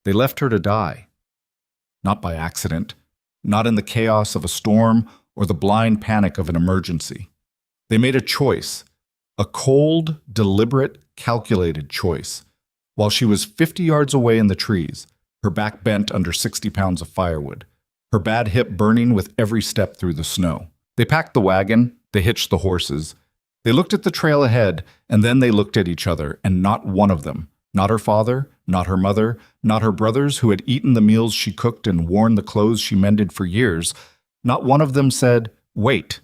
They left her to die. Not by accident, not in the chaos of a storm or the blind panic of an emergency. They made a choice, a cold, deliberate, calculated choice. While she was 50 yards away in the trees, her back bent under 60 pounds of firewood, her bad hip burning with every step through the snow. They packed the wagon, they hitched the horses. They looked at the trail ahead, and then they looked at each other, and not one of them, not her father, not her mother, not her brothers who had eaten the meals she cooked and worn the clothes she mended for years, not one of them said, "Wait,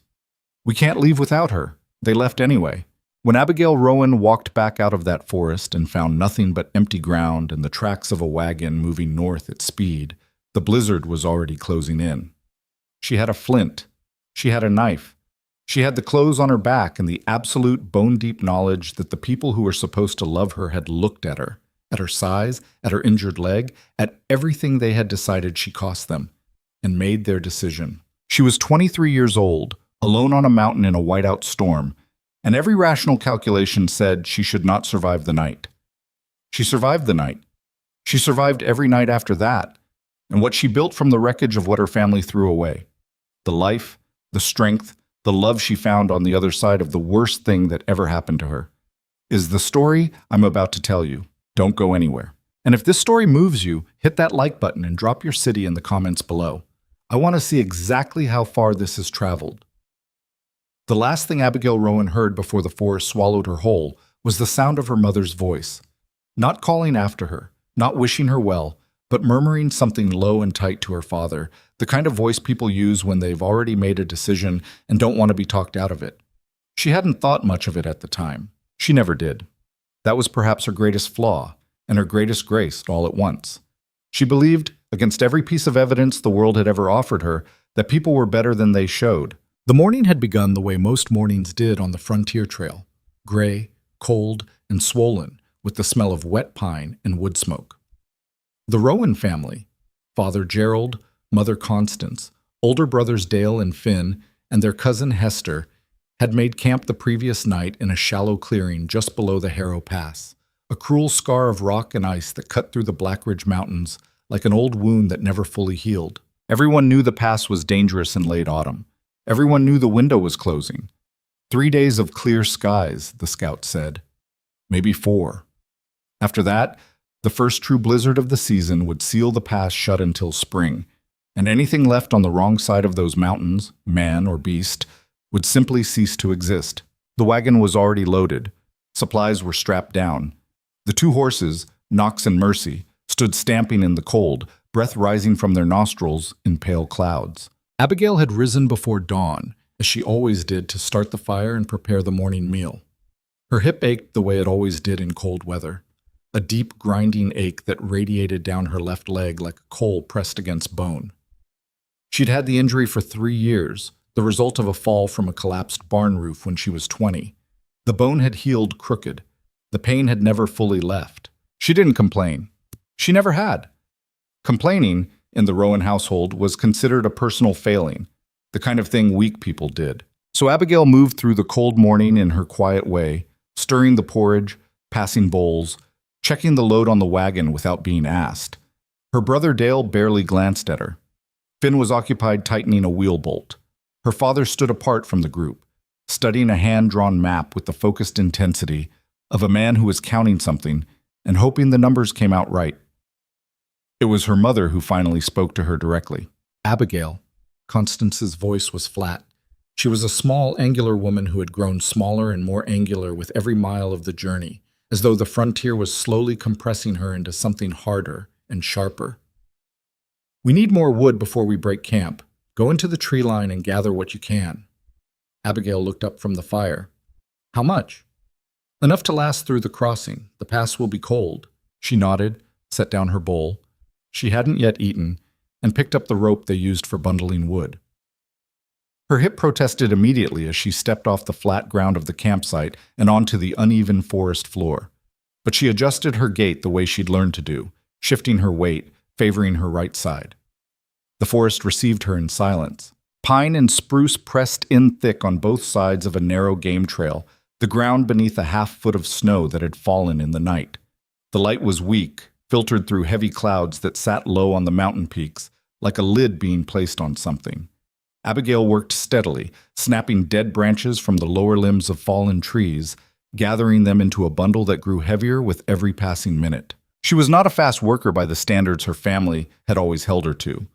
we can't leave without her." They left anyway. When Abigail Rowan walked back out of that forest and found nothing but empty ground and the tracks of a wagon moving north at speed, the blizzard was already closing in. She had a flint. She had a knife. She had the clothes on her back and the absolute bone-deep knowledge that the people who were supposed to love her had looked at her size, at her injured leg, at everything they had decided she cost them, and made their decision. She was 23 years old, alone on a mountain in a whiteout storm, and every rational calculation said she should not survive the night. She survived the night. She survived every night after that, and what she built from the wreckage of what her family threw away. The life, the strength, the love she found on the other side of the worst thing that ever happened to her, is the story I'm about to tell you. Don't go anywhere. And if this story moves you, hit that like button and drop your city in the comments below. I want to see exactly how far this has traveled. The last thing Abigail Rowan heard before the forest swallowed her whole was the sound of her mother's voice. Not calling after her, not wishing her well, but murmuring something low and tight to her father, the kind of voice people use when they've already made a decision and don't want to be talked out of it. She hadn't thought much of it at the time. She never did. That was perhaps her greatest flaw and her greatest grace all at once. She believed, against every piece of evidence the world had ever offered her, that people were better than they showed. The morning had begun the way most mornings did on the frontier trail, gray, cold, and swollen with the smell of wet pine and wood smoke. The Rowan family, Father Gerald, Mother Constance, older brothers Dale and Finn, and their cousin Hester, had made camp the previous night in a shallow clearing just below the Harrow Pass, a cruel scar of rock and ice that cut through the Black Ridge Mountains like an old wound that never fully healed. Everyone knew the pass was dangerous in late autumn. Everyone knew the window was closing. 3 days of clear skies, the scout said. Maybe 4. After that, the first true blizzard of the season would seal the pass shut until spring, and anything left on the wrong side of those mountains, man or beast, would simply cease to exist. The wagon was already loaded. Supplies were strapped down. The 2 horses, Knox and Mercy, stood stamping in the cold, breath rising from their nostrils in pale clouds. Abigail had risen before dawn, as she always did, to start the fire and prepare the morning meal. Her hip ached the way it always did in cold weather, a deep, grinding ache that radiated down her left leg like a coal pressed against bone. She'd had the injury for 3 years, the result of a fall from a collapsed barn roof when she was 20. The bone had healed crooked. The pain had never fully left. She didn't complain. She never had. Complaining, in the Rowan household, was considered a personal failing, the kind of thing weak people did. So Abigail moved through the cold morning in her quiet way, stirring the porridge, passing bowls, checking the load on the wagon without being asked. Her brother Dale barely glanced at her. Finn was occupied tightening a wheel bolt. Her father stood apart from the group, studying a hand-drawn map with the focused intensity of a man who was counting something and hoping the numbers came out right. It was her mother who finally spoke to her directly. Abigail. Constance's voice was flat. She was a small, angular woman who had grown smaller and more angular with every mile of the journey, as though the frontier was slowly compressing her into something harder and sharper. "We need more wood before we break camp. Go into the tree line and gather what you can." Abigail looked up from the fire. "How much?" "Enough to last through the crossing. The pass will be cold." She nodded, set down her bowl. She hadn't yet eaten, and picked up the rope they used for bundling wood. Her hip protested immediately as she stepped off the flat ground of the campsite and onto the uneven forest floor. But she adjusted her gait the way she'd learned to do, shifting her weight, favoring her right side. The forest received her in silence. Pine and spruce pressed in thick on both sides of a narrow game trail, the ground beneath a half-foot of snow that had fallen in the night. The light was weak, filtered through heavy clouds that sat low on the mountain peaks, like a lid being placed on something. Abigail worked steadily, snapping dead branches from the lower limbs of fallen trees, gathering them into a bundle that grew heavier with every passing minute. She was not a fast worker by the standards her family had always held her to.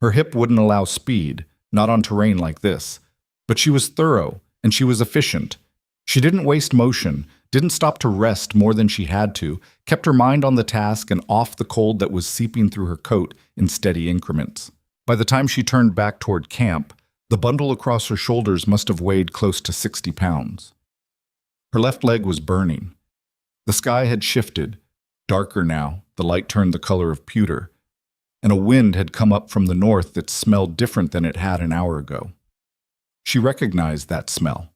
Her hip wouldn't allow speed, not on terrain like this. But she was thorough, and she was efficient. She didn't waste motion, didn't stop to rest more than she had to, kept her mind on the task and off the cold that was seeping through her coat in steady increments. By the time she turned back toward camp, the bundle across her shoulders must have weighed close to 60 pounds. Her left leg was burning. The sky had shifted, darker now, the light turned the color of pewter, and a wind had come up from the north that smelled different than it had an hour ago. She recognized that smell.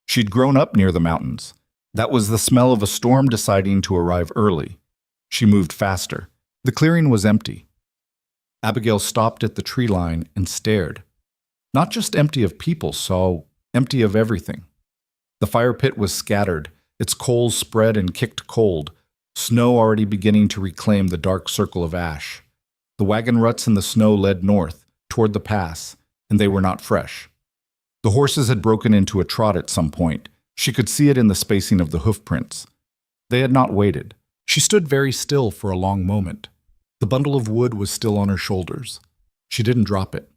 She'd grown up near the mountains. That was the smell of a storm deciding to arrive early. She moved faster. The clearing was empty. Abigail stopped at the tree line and stared. Not just empty of people, so empty of everything. The fire pit was scattered, its coals spread and kicked cold, snow already beginning to reclaim the dark circle of ash. The wagon ruts in the snow led north, toward the pass, and they were not fresh. The horses had broken into a trot at some point. She could see it in the spacing of the hoof prints. They had not waited. She stood very still for a long moment. The bundle of wood was still on her shoulders. She didn't drop it.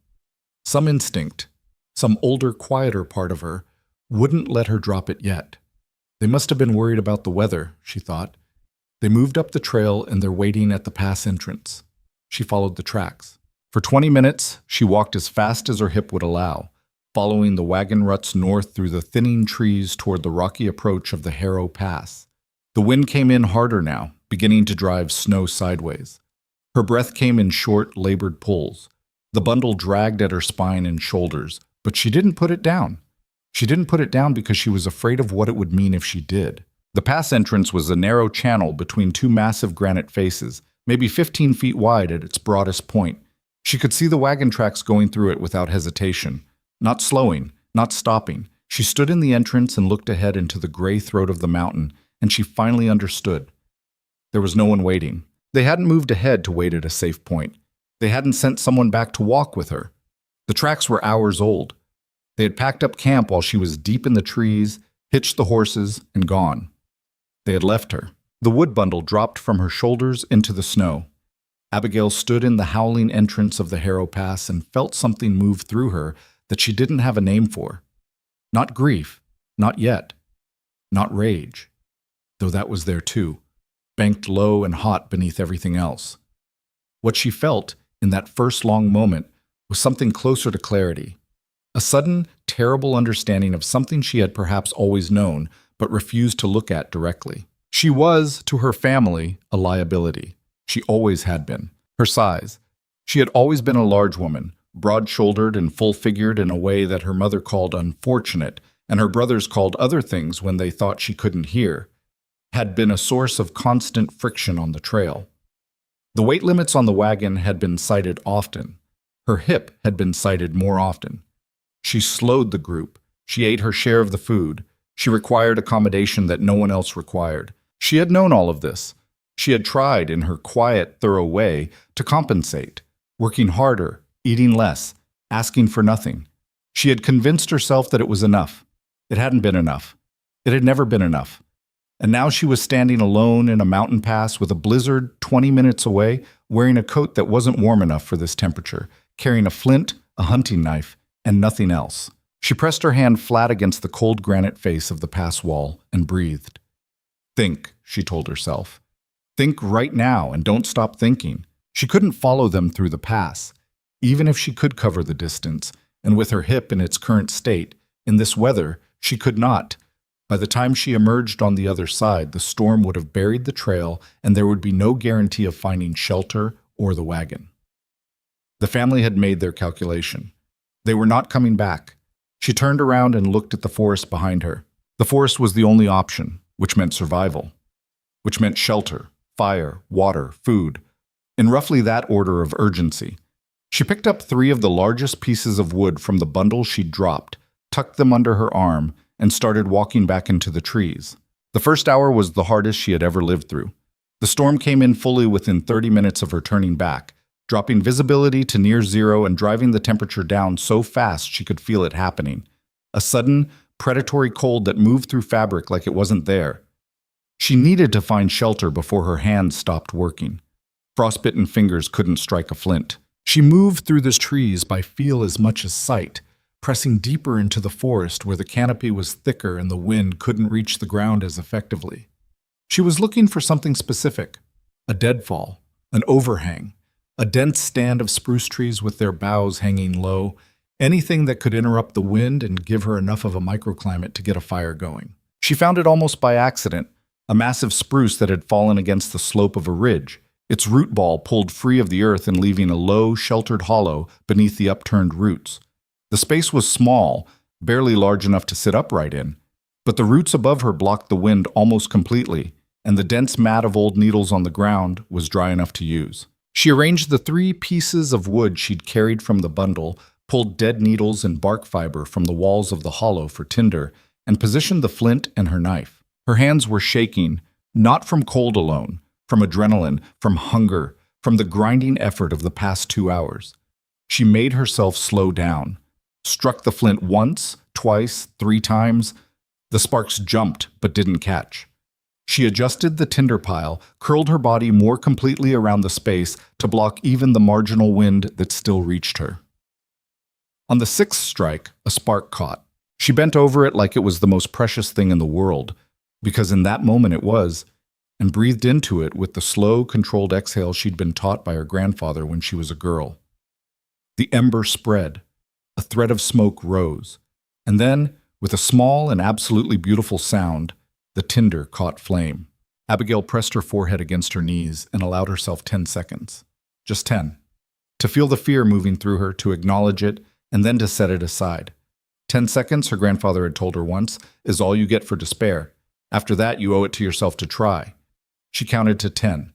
Some instinct, some older, quieter part of her, wouldn't let her drop it yet. They must have been worried about the weather, she thought. They moved up the trail and they're waiting at the pass entrance. She followed the tracks. For 20 minutes, she walked as fast as her hip would allow, following the wagon ruts north through the thinning trees toward the rocky approach of the Harrow Pass. The wind came in harder now, beginning to drive snow sideways. Her breath came in short, labored pulls. The bundle dragged at her spine and shoulders, but she didn't put it down. She didn't put it down because she was afraid of what it would mean if she did. The pass entrance was a narrow channel between two massive granite faces, maybe 15 feet wide at its broadest point. She could see the wagon tracks going through it without hesitation. Not slowing, not stopping. She stood in the entrance and looked ahead into the gray throat of the mountain, and she finally understood. There was no one waiting. They hadn't moved ahead to wait at a safe point. They hadn't sent someone back to walk with her. The tracks were hours old. They had packed up camp while she was deep in the trees, hitched the horses, and gone. They had left her. The wood bundle dropped from her shoulders into the snow. Abigail stood in the howling entrance of the Harrow Pass and felt something move through her that she didn't have a name for. Not grief, not yet. Not rage, though that was there too, banked low and hot beneath everything else. What she felt in that first long moment was something closer to clarity, a sudden, terrible understanding of something she had perhaps always known but refused to look at directly. She was, to her family, a liability. She always had been. Her size. She had always been a large woman, broad-shouldered and full-figured in a way that her mother called unfortunate, and her brothers called other things when they thought she couldn't hear, had been a source of constant friction on the trail. The weight limits on the wagon had been cited often. Her hip had been cited more often. She slowed the group. She ate her share of the food. She required accommodation that no one else required. She had known all of this. She had tried, in her quiet, thorough way, to compensate, working harder, eating less, asking for nothing. She had convinced herself that it was enough. It hadn't been enough. It had never been enough. And now she was standing alone in a mountain pass with a blizzard 20 minutes away, wearing a coat that wasn't warm enough for this temperature, carrying a flint, a hunting knife, and nothing else. She pressed her hand flat against the cold granite face of the pass wall and breathed. Think, she told herself. Think right now and don't stop thinking. She couldn't follow them through the pass. Even if she could cover the distance, and with her hip in its current state, in this weather, she could not. By the time she emerged on the other side, the storm would have buried the trail, and there would be no guarantee of finding shelter or the wagon. The family had made their calculation. They were not coming back. She turned around and looked at the forest behind her. The forest was the only option, which meant survival, which meant shelter, fire, water, food, in roughly that order of urgency. She picked up 3 of the largest pieces of wood from the bundle she'd dropped, tucked them under her arm, and started walking back into the trees. The first hour was the hardest she had ever lived through. The storm came in fully within 30 minutes of her turning back, dropping visibility to near zero and driving the temperature down so fast she could feel it happening. A sudden, predatory cold that moved through fabric like it wasn't there. She needed to find shelter before her hands stopped working. Frostbitten fingers couldn't strike a flint. She moved through the trees by feel as much as sight, pressing deeper into the forest where the canopy was thicker and the wind couldn't reach the ground as effectively. She was looking for something specific: a deadfall, an overhang, a dense stand of spruce trees with their boughs hanging low, anything that could interrupt the wind and give her enough of a microclimate to get a fire going. She found it almost by accident, a massive spruce that had fallen against the slope of a ridge, its root ball pulled free of the earth and leaving a low, sheltered hollow beneath the upturned roots. The space was small, barely large enough to sit upright in, but the roots above her blocked the wind almost completely, and the dense mat of old needles on the ground was dry enough to use. She arranged the 3 pieces of wood she'd carried from the bundle, pulled dead needles and bark fiber from the walls of the hollow for tinder, and positioned the flint and her knife. Her hands were shaking, not from cold alone, from adrenaline, from hunger, from the grinding effort of the past 2 hours. She made herself slow down, struck the flint once, twice, 3 times. The sparks jumped but didn't catch. She adjusted the tinder pile, curled her body more completely around the space to block even the marginal wind that still reached her. On the 6th strike, a spark caught. She bent over it like it was the most precious thing in the world, because in that moment it was, and breathed into it with the slow, controlled exhale she'd been taught by her grandfather when she was a girl. The ember spread. A thread of smoke rose. And then, with a small and absolutely beautiful sound, the tinder caught flame. Abigail pressed her forehead against her knees and allowed herself 10 seconds. Just 10. To feel the fear moving through her, to acknowledge it, and then to set it aside. 10 seconds, her grandfather had told her once, is all you get for despair. After that, you owe it to yourself to try. She counted to 10.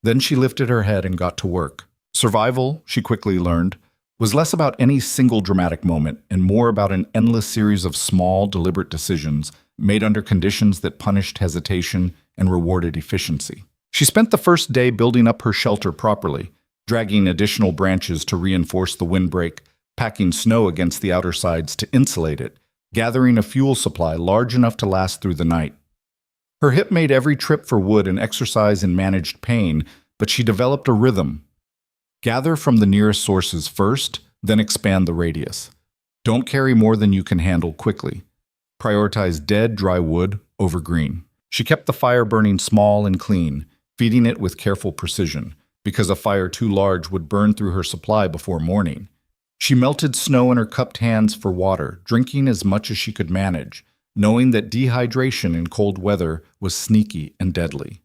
Then she lifted her head and got to work. Survival, she quickly learned, was less about any single dramatic moment and more about an endless series of small, deliberate decisions made under conditions that punished hesitation and rewarded efficiency. She spent the first day building up her shelter properly, dragging additional branches to reinforce the windbreak, packing snow against the outer sides to insulate it, gathering a fuel supply large enough to last through the night. Her hip made every trip for wood an exercise in managed pain, but she developed a rhythm. Gather from the nearest sources first, then expand the radius. Don't carry more than you can handle quickly. Prioritize dead, dry wood over green. She kept the fire burning small and clean, feeding it with careful precision, because a fire too large would burn through her supply before morning. She melted snow in her cupped hands for water, drinking as much as she could manage, knowing that dehydration in cold weather was sneaky and deadly.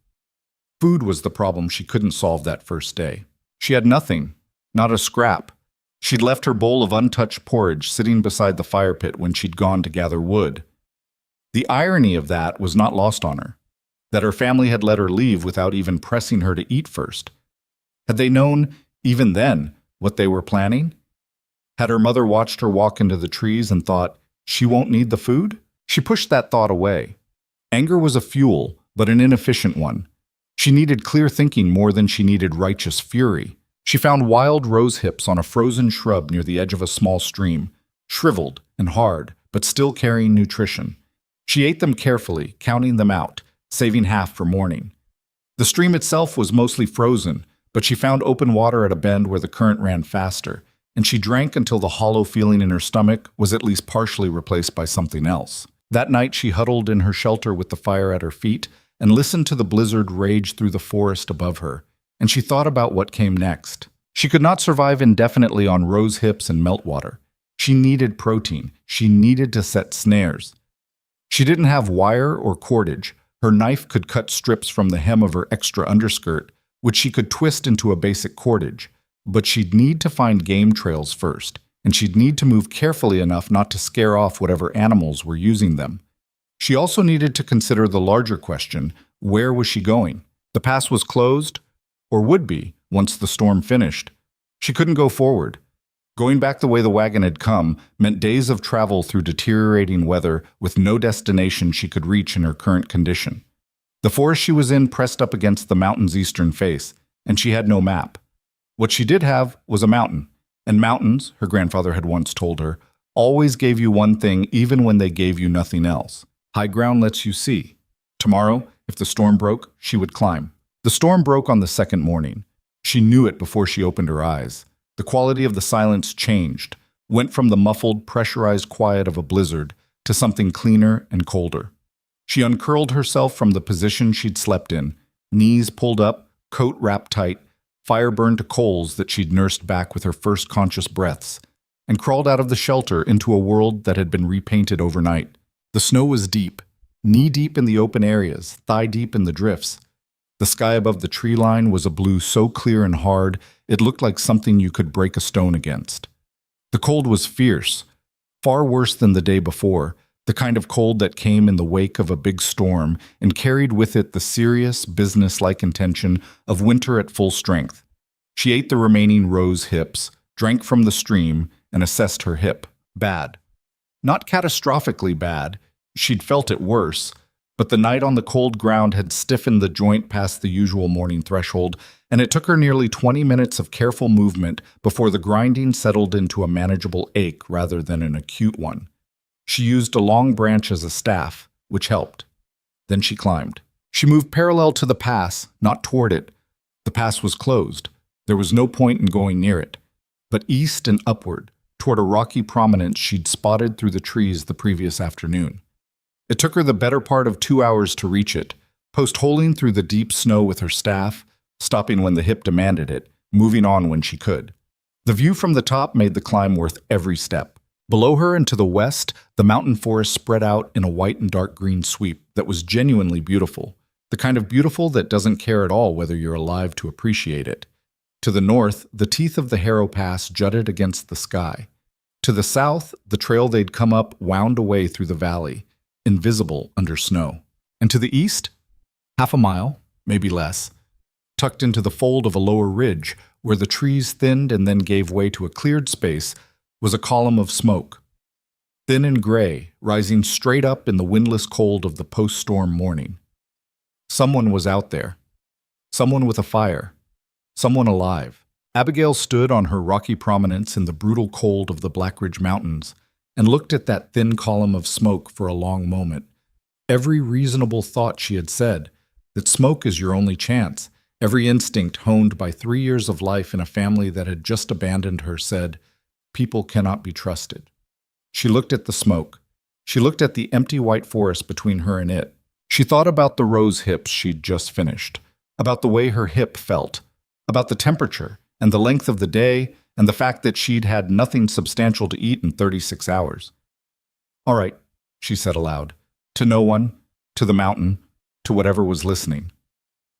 Food was the problem she couldn't solve that first day. She had nothing, not a scrap. She'd left her bowl of untouched porridge sitting beside the fire pit when she'd gone to gather wood. The irony of that was not lost on her, that her family had let her leave without even pressing her to eat first. Had they known, even then, what they were planning? Had her mother watched her walk into the trees and thought, she won't need the food? She pushed that thought away. Anger was a fuel, but an inefficient one. She needed clear thinking more than she needed righteous fury. She found wild rose hips on a frozen shrub near the edge of a small stream, shriveled and hard, but still carrying nutrition. She ate them carefully, counting them out, saving half for morning. The stream itself was mostly frozen, but she found open water at a bend where the current ran faster, and she drank until the hollow feeling in her stomach was at least partially replaced by something else. That night she huddled in her shelter with the fire at her feet and listened to the blizzard rage through the forest above her, and she thought about what came next. She could not survive indefinitely on rose hips and meltwater. She needed protein. She needed to set snares. She didn't have wire or cordage. Her knife could cut strips from the hem of her extra underskirt, which she could twist into a basic cordage, but she'd need to find game trails first, and she'd need to move carefully enough not to scare off whatever animals were using them. She also needed to consider the larger question, where was she going? The pass was closed, or would be, once the storm finished. She couldn't go forward. Going back the way the wagon had come meant days of travel through deteriorating weather with no destination she could reach in her current condition. The forest she was in pressed up against the mountain's eastern face, and she had no map. What she did have was a mountain, and mountains, her grandfather had once told her, always gave you one thing even when they gave you nothing else. High ground lets you see. Tomorrow, if the storm broke, she would climb. The storm broke on the second morning. She knew it before she opened her eyes. The quality of the silence changed, went from the muffled, pressurized quiet of a blizzard to something cleaner and colder. She uncurled herself from the position she'd slept in, knees pulled up, coat wrapped tight, fire burned to coals that she'd nursed back with her first conscious breaths, and crawled out of the shelter into a world that had been repainted overnight. The snow was deep, knee-deep in the open areas, thigh-deep in the drifts. The sky above the tree line was a blue so clear and hard it looked like something you could break a stone against. The cold was fierce, far worse than the day before, the kind of cold that came in the wake of a big storm and carried with it the serious, business-like intention of winter at full strength. She ate the remaining rose hips, drank from the stream, and assessed her hip. Bad. Not catastrophically bad. She'd felt it worse, but the night on the cold ground had stiffened the joint past the usual morning threshold, and it took her nearly 20 minutes of careful movement before the grinding settled into a manageable ache rather than an acute one. She used a long branch as a staff, which helped. Then she climbed. She moved parallel to the pass, not toward it. The pass was closed. There was no point in going near it. But east and upward, toward a rocky prominence she'd spotted through the trees the previous afternoon. It took her the better part of 2 hours to reach it, post-holing through the deep snow with her staff, stopping when the hip demanded it, moving on when she could. The view from the top made the climb worth every step. Below her and to the west, the mountain forest spread out in a white and dark green sweep that was genuinely beautiful, the kind of beautiful that doesn't care at all whether you're alive to appreciate it. To the north, the teeth of the Harrow Pass jutted against the sky. To the south, the trail they'd come up wound away through the valley, invisible under snow. And to the east, half a mile, maybe less, tucked into the fold of a lower ridge, where the trees thinned and then gave way to a cleared space, was a column of smoke. Thin and gray, rising straight up in the windless cold of the post-storm morning. Someone was out there. Someone with a fire. Someone alive. Abigail stood on her rocky prominence in the brutal cold of the Blackridge Mountains and looked at that thin column of smoke for a long moment. Every reasonable thought she had said, that smoke is your only chance, every instinct honed by 3 years of life in a family that had just abandoned her said, people cannot be trusted. She looked at the smoke. She looked at the empty white forest between her and it. She thought about the rose hips she'd just finished, about the way her hip felt, about the temperature and the length of the day and the fact that she'd had nothing substantial to eat in 36 hours. All right, she said aloud, to no one, to the mountain, to whatever was listening.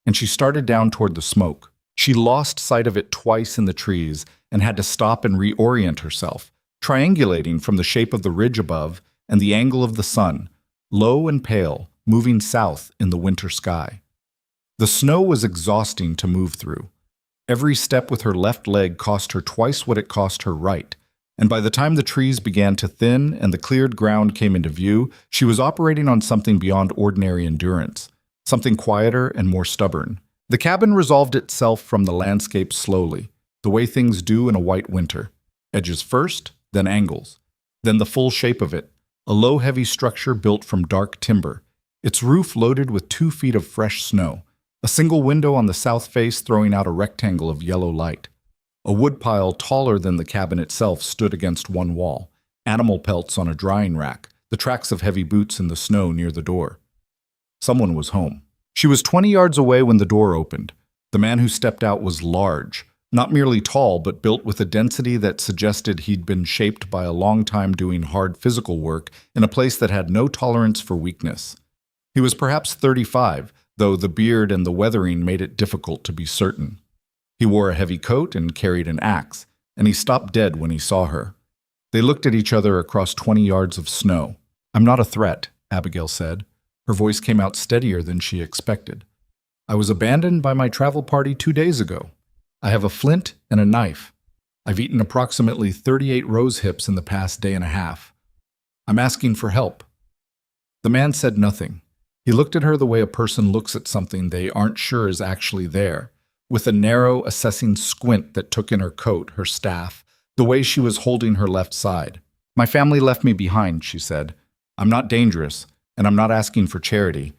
And she started down toward the smoke. She lost sight of it twice in the trees and had to stop and reorient herself, triangulating from the shape of the ridge above and the angle of the sun, low and pale, moving south in the winter sky. The snow was exhausting to move through. Every step with her left leg cost her twice what it cost her right, and by the time the trees began to thin and the cleared ground came into view, she was operating on something beyond ordinary endurance, something quieter and more stubborn. The cabin resolved itself from the landscape slowly, the way things do in a white winter. Edges first, then angles, then the full shape of it, a low, heavy structure built from dark timber, its roof loaded with 2 feet of fresh snow, a single window on the south face throwing out a rectangle of yellow light. A woodpile taller than the cabin itself stood against one wall, animal pelts on a drying rack, the tracks of heavy boots in the snow near the door. Someone was home. She was 20 yards away when the door opened. The man who stepped out was large, not merely tall, but built with a density that suggested he'd been shaped by a long time doing hard physical work in a place that had no tolerance for weakness. He was perhaps 35, though the beard and the weathering made it difficult to be certain. He wore a heavy coat and carried an axe, and he stopped dead when he saw her. They looked at each other across 20 yards of snow. "I'm not a threat," Abigail said. Her voice came out steadier than she expected. "I was abandoned by my travel party 2 days ago. I have a flint and a knife. I've eaten approximately 38 rose hips in the past day and a half. I'm asking for help." The man said nothing. He looked at her the way a person looks at something they aren't sure is actually there, with a narrow, assessing squint that took in her coat, her staff, the way she was holding her left side. "My family left me behind," she said. "I'm not dangerous, and I'm not asking for charity.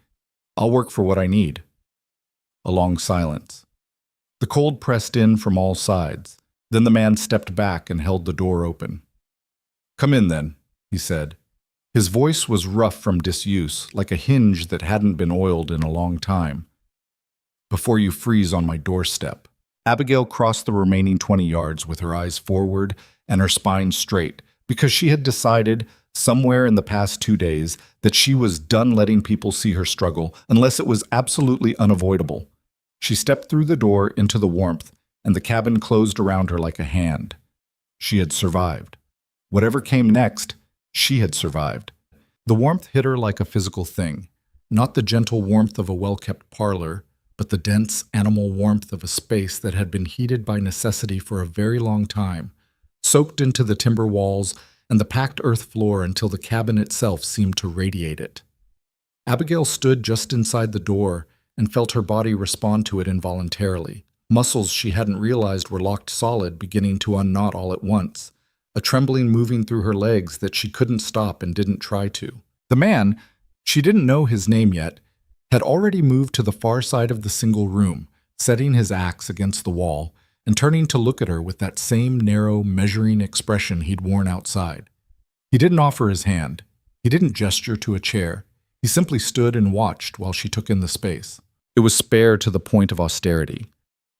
I'll work for what I need." A long silence. The cold pressed in from all sides. Then the man stepped back and held the door open. "Come in, then," he said. His voice was rough from disuse, like a hinge that hadn't been oiled in a long time. "Before you freeze on my doorstep." Abigail crossed the remaining 20 yards with her eyes forward and her spine straight, because she had decided, somewhere in the past 2 days, that she was done letting people see her struggle unless it was absolutely unavoidable. She stepped through the door into the warmth, and the cabin closed around her like a hand. She had survived. Whatever came next, she had survived. The warmth hit her like a physical thing, not the gentle warmth of a well-kept parlor, but the dense animal warmth of a space that had been heated by necessity for a very long time, soaked into the timber walls and the packed earth floor until the cabin itself seemed to radiate it. Abigail stood just inside the door and felt her body respond to it involuntarily. Muscles she hadn't realized were locked solid beginning to unknot all at once, a trembling moving through her legs that she couldn't stop and didn't try to. The man, she didn't know his name yet, had already moved to the far side of the single room, setting his axe against the wall and turning to look at her with that same narrow, measuring expression he'd worn outside. He didn't offer his hand. He didn't gesture to a chair. He simply stood and watched while she took in the space. It was spare to the point of austerity.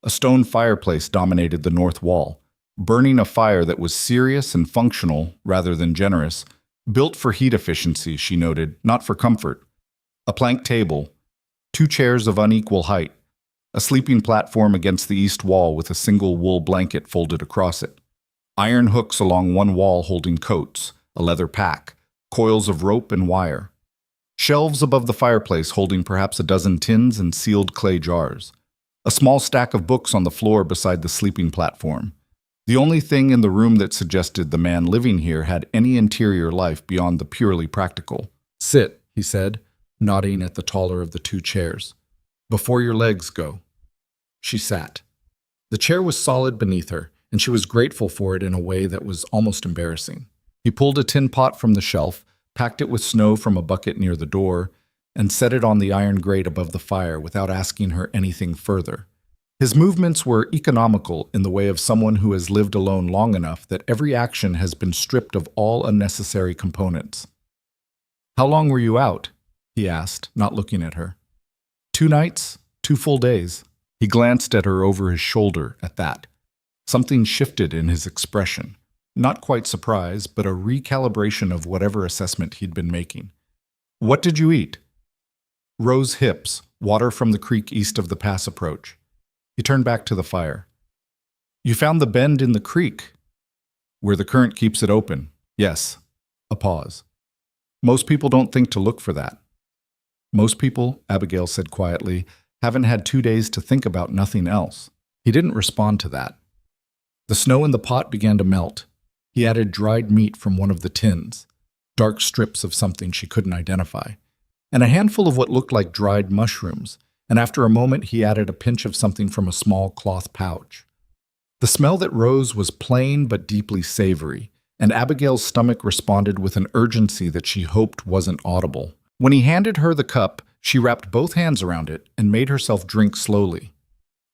A stone fireplace dominated the north wall, burning a fire that was serious and functional rather than generous, built for heat efficiency, she noted, not for comfort. A plank table, 2 chairs of unequal height, a sleeping platform against the east wall with a single wool blanket folded across it, iron hooks along one wall holding coats, a leather pack, coils of rope and wire, shelves above the fireplace holding perhaps a dozen tins and sealed clay jars, a small stack of books on the floor beside the sleeping platform. The only thing in the room that suggested the man living here had any interior life beyond the purely practical. "Sit," he said, nodding at the taller of the 2 chairs. "Before your legs go." She sat. The chair was solid beneath her, and she was grateful for it in a way that was almost embarrassing. He pulled a tin pot from the shelf, packed it with snow from a bucket near the door, and set it on the iron grate above the fire without asking her anything further. His movements were economical in the way of someone who has lived alone long enough that every action has been stripped of all unnecessary components. "How long were you out?" he asked, not looking at her. 2 nights, 2 full days. He glanced at her over his shoulder at that. Something shifted in his expression. Not quite surprise, but a recalibration of whatever assessment he'd been making. "What did you eat?" "Rose hips, water from the creek east of the pass approach." He turned back to the fire. "You found the bend in the creek?" "Where the current keeps it open. Yes." A pause. "Most people don't think to look for that." "Most people," Abigail said quietly, "haven't had 2 days to think about nothing else." He didn't respond to that. The snow in the pot began to melt. He added dried meat from one of the tins, dark strips of something she couldn't identify, and a handful of what looked like dried mushrooms, and after a moment he added a pinch of something from a small cloth pouch. The smell that rose was plain but deeply savory, and Abigail's stomach responded with an urgency that she hoped wasn't audible. When he handed her the cup, she wrapped both hands around it and made herself drink slowly.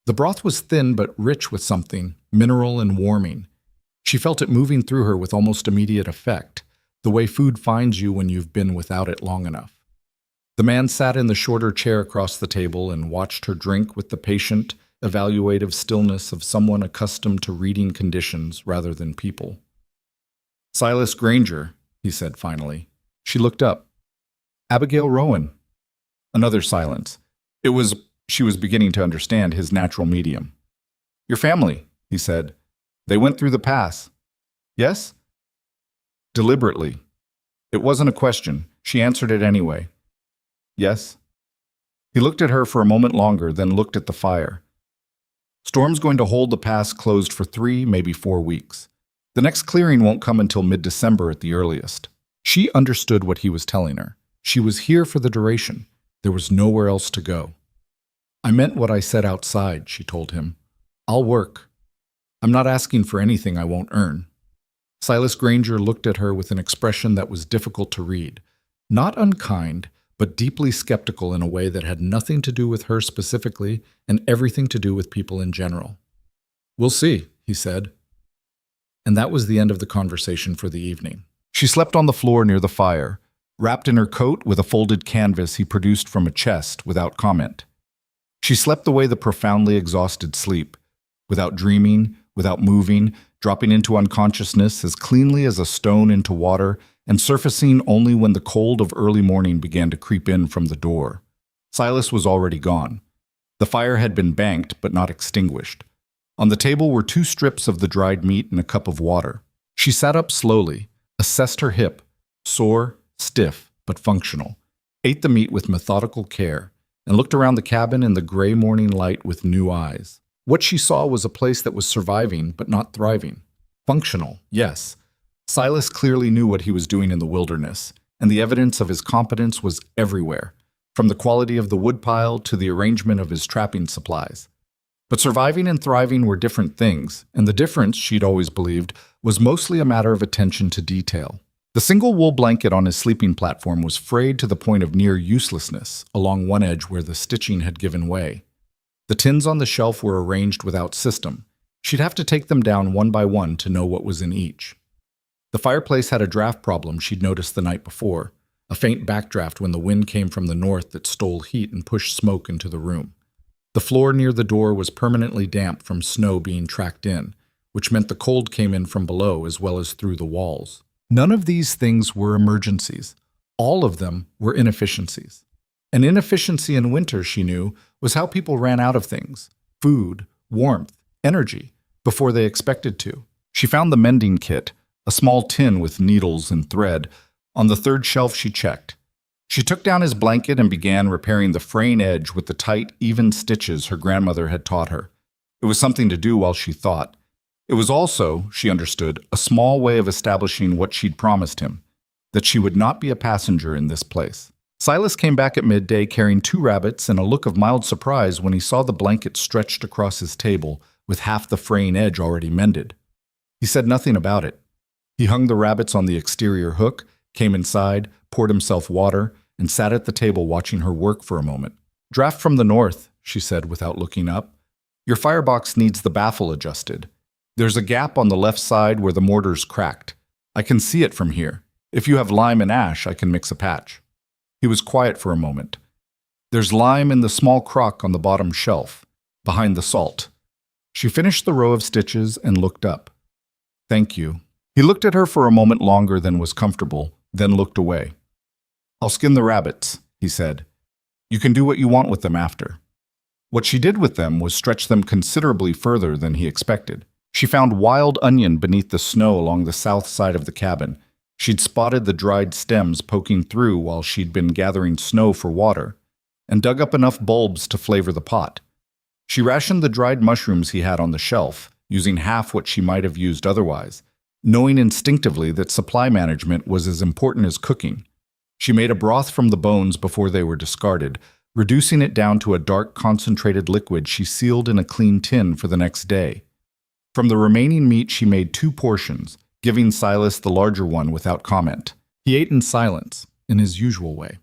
The broth was thin but rich with something, mineral and warming. She felt it moving through her with almost immediate effect, the way food finds you when you've been without it long enough. The man sat in the shorter chair across the table and watched her drink with the patient, evaluative stillness of someone accustomed to reading conditions rather than people. "Silas Granger," he said finally. She looked up. "Abigail Rowan." Another silence. She was beginning to understand his natural medium. "Your family," he said. "They went through the pass." "Yes?" Deliberately. It wasn't a question. She answered it anyway. "Yes." He looked at her for a moment longer, then looked at the fire. "Storm's going to hold the pass closed for 3, maybe 4 weeks. The next clearing won't come until mid-December at the earliest." She understood what he was telling her. She was here for the duration. There was nowhere else to go. I meant what I said outside, she told him. I'll work. I'm not asking for anything I won't earn. Silas Granger looked at her with an expression that was difficult to read. Not unkind, but deeply skeptical in a way that had nothing to do with her specifically and everything to do with people in general. We'll see, he said. And that was the end of the conversation for the evening. She slept on the floor near the fire, wrapped in her coat with a folded canvas he produced from a chest without comment. She slept away the profoundly exhausted sleep, without dreaming, without moving, dropping into unconsciousness as cleanly as a stone into water, and surfacing only when the cold of early morning began to creep in from the door. Silas was already gone. The fire had been banked but not extinguished. On the table were 2 strips of the dried meat and a cup of water. She sat up slowly, assessed her hip, sore, stiff, but functional, ate the meat with methodical care, and looked around the cabin in the gray morning light with new eyes. What she saw was a place that was surviving but not thriving. Functional, yes. Silas clearly knew what he was doing in the wilderness, and the evidence of his competence was everywhere, from the quality of the woodpile to the arrangement of his trapping supplies. But surviving and thriving were different things, and the difference, she'd always believed, was mostly a matter of attention to detail. The single wool blanket on his sleeping platform was frayed to the point of near uselessness along one edge where the stitching had given way. The tins on the shelf were arranged without system. She'd have to take them down one by one to know what was in each. The fireplace had a draft problem she'd noticed the night before, a faint backdraft when the wind came from the north that stole heat and pushed smoke into the room. The floor near the door was permanently damp from snow being tracked in, which meant the cold came in from below as well as through the walls. None of these things were emergencies. All of them were inefficiencies. An inefficiency in winter, she knew, was how people ran out of things, food, warmth, energy, before they expected to. She found the mending kit, a small tin with needles and thread, on the 3rd shelf she checked. She took down his blanket and began repairing the fraying edge with the tight, even stitches her grandmother had taught her. It was something to do while she thought. It was also, she understood, a small way of establishing what she'd promised him, that she would not be a passenger in this place. Silas came back at midday carrying 2 rabbits and a look of mild surprise when he saw the blanket stretched across his table with half the fraying edge already mended. He said nothing about it. He hung the rabbits on the exterior hook, came inside, poured himself water, and sat at the table watching her work for a moment. Draft from the north, she said without looking up. Your firebox needs the baffle adjusted. There's a gap on the left side where the mortar's cracked. I can see it from here. If you have lime and ash, I can mix a patch. He was quiet for a moment. There's lime in the small crock on the bottom shelf, behind the salt. She finished the row of stitches and looked up. Thank you. He looked at her for a moment longer than was comfortable, then looked away. I'll skin the rabbits, he said. You can do what you want with them after. What she did with them was stretch them considerably further than he expected. She found wild onion beneath the snow along the south side of the cabin. She'd spotted the dried stems poking through while she'd been gathering snow for water, and dug up enough bulbs to flavor the pot. She rationed the dried mushrooms he had on the shelf, using half what she might have used otherwise, knowing instinctively that supply management was as important as cooking. She made a broth from the bones before they were discarded, reducing it down to a dark, concentrated liquid she sealed in a clean tin for the next day. From the remaining meat she made 2 portions, giving Silas the larger one without comment. He ate in silence, in his usual way.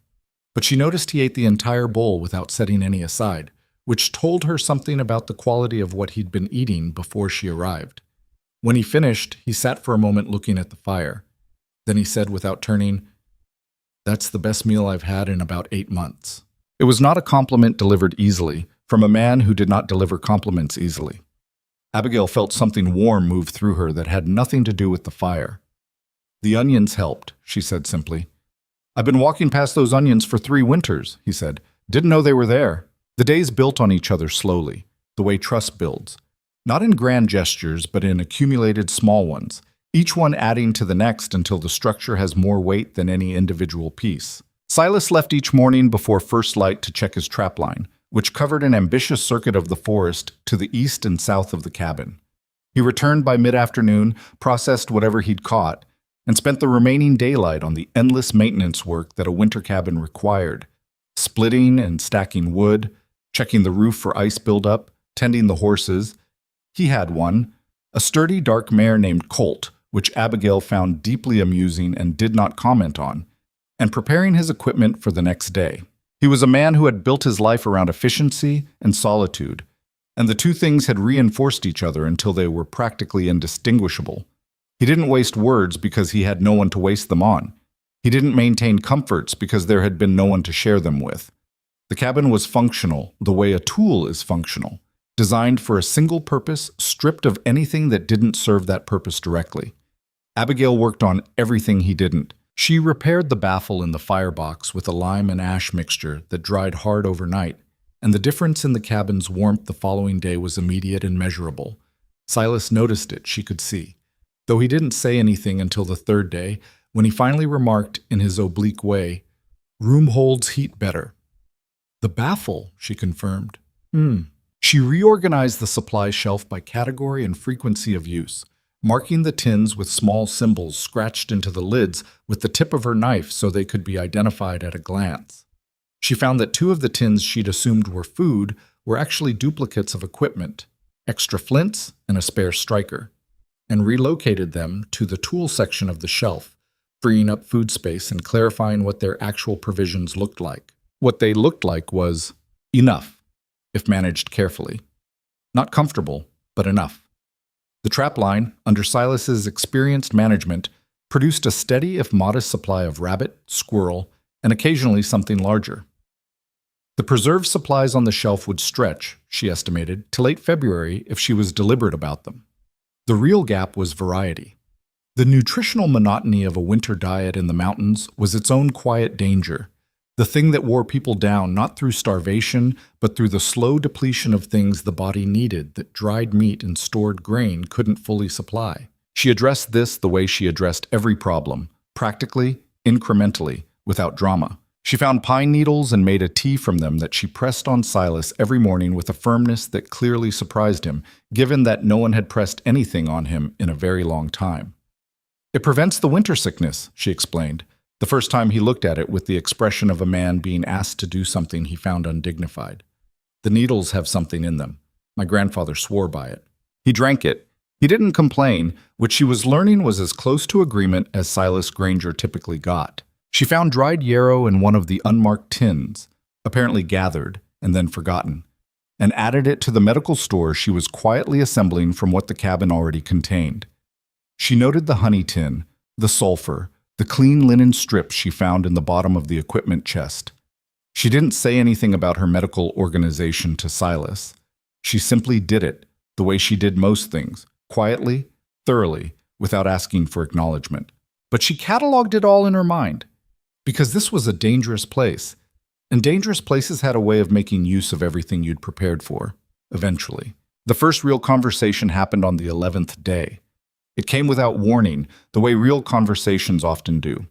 But she noticed he ate the entire bowl without setting any aside, which told her something about the quality of what he'd been eating before she arrived. When he finished, he sat for a moment looking at the fire. Then he said without turning, "That's the best meal I've had in about 8 months." It was not a compliment delivered easily, from a man who did not deliver compliments easily. Abigail felt something warm move through her that had nothing to do with the fire. "The onions helped," she said simply. "I've been walking past those onions for 3 winters," he said. "Didn't know they were there." The days built on each other slowly, the way trust builds. Not in grand gestures, but in accumulated small ones, each one adding to the next until the structure has more weight than any individual piece. Silas left each morning before first light to check his trapline, which covered an ambitious circuit of the forest to the east and south of the cabin. He returned by mid-afternoon, processed whatever he'd caught, and spent the remaining daylight on the endless maintenance work that a winter cabin required, splitting and stacking wood, checking the roof for ice buildup, tending the horses. He had one, a sturdy dark mare named Colt, which Abigail found deeply amusing and did not comment on, and preparing his equipment for the next day. He was a man who had built his life around efficiency and solitude, and the two things had reinforced each other until they were practically indistinguishable. He didn't waste words because he had no one to waste them on. He didn't maintain comforts because there had been no one to share them with. The cabin was functional the way a tool is functional, designed for a single purpose, stripped of anything that didn't serve that purpose directly. Abigail worked on everything he didn't. She repaired the baffle in the firebox with a lime and ash mixture that dried hard overnight, and the difference in the cabin's warmth the following day was immediate and measurable. Silas noticed it, she could see, though he didn't say anything until the third day, when he finally remarked in his oblique way, "Room holds heat better." "The baffle," she confirmed. She reorganized the supply shelf by category and frequency of use, marking the tins with small symbols scratched into the lids with the tip of her knife so they could be identified at a glance. She found that 2 of the tins she'd assumed were food were actually duplicates of equipment, extra flints and a spare striker, and relocated them to the tool section of the shelf, freeing up food space and clarifying what their actual provisions looked like. What they looked like was enough, if managed carefully. Not comfortable, but enough. The trapline, under Silas's experienced management, produced a steady if modest supply of rabbit, squirrel, and occasionally something larger. The preserved supplies on the shelf would stretch, she estimated, to late February if she was deliberate about them. The real gap was variety. The nutritional monotony of a winter diet in the mountains was its own quiet danger, the thing that wore people down not through starvation, but through the slow depletion of things the body needed that dried meat and stored grain couldn't fully supply. She addressed this the way she addressed every problem, practically, incrementally, without drama. She found pine needles and made a tea from them that she pressed on Silas every morning with a firmness that clearly surprised him, given that no one had pressed anything on him in a very long time. "It prevents the winter sickness," she explained, the first time he looked at it with the expression of a man being asked to do something he found undignified. "The needles have something in them. My grandfather swore by it." He drank it. He didn't complain, which she was learning was as close to agreement as Silas Granger typically got. She found dried yarrow in one of the unmarked tins, apparently gathered and then forgotten, and added it to the medical store she was quietly assembling from what the cabin already contained. She noted the honey tin, the sulfur, the clean linen strips she found in the bottom of the equipment chest. She didn't say anything about her medical organization to Silas. She simply did it, the way she did most things, quietly, thoroughly, without asking for acknowledgement. But she cataloged it all in her mind, because this was a dangerous place, and dangerous places had a way of making use of everything you'd prepared for, eventually. The first real conversation happened on the 11th day. It came without warning, the way real conversations often do.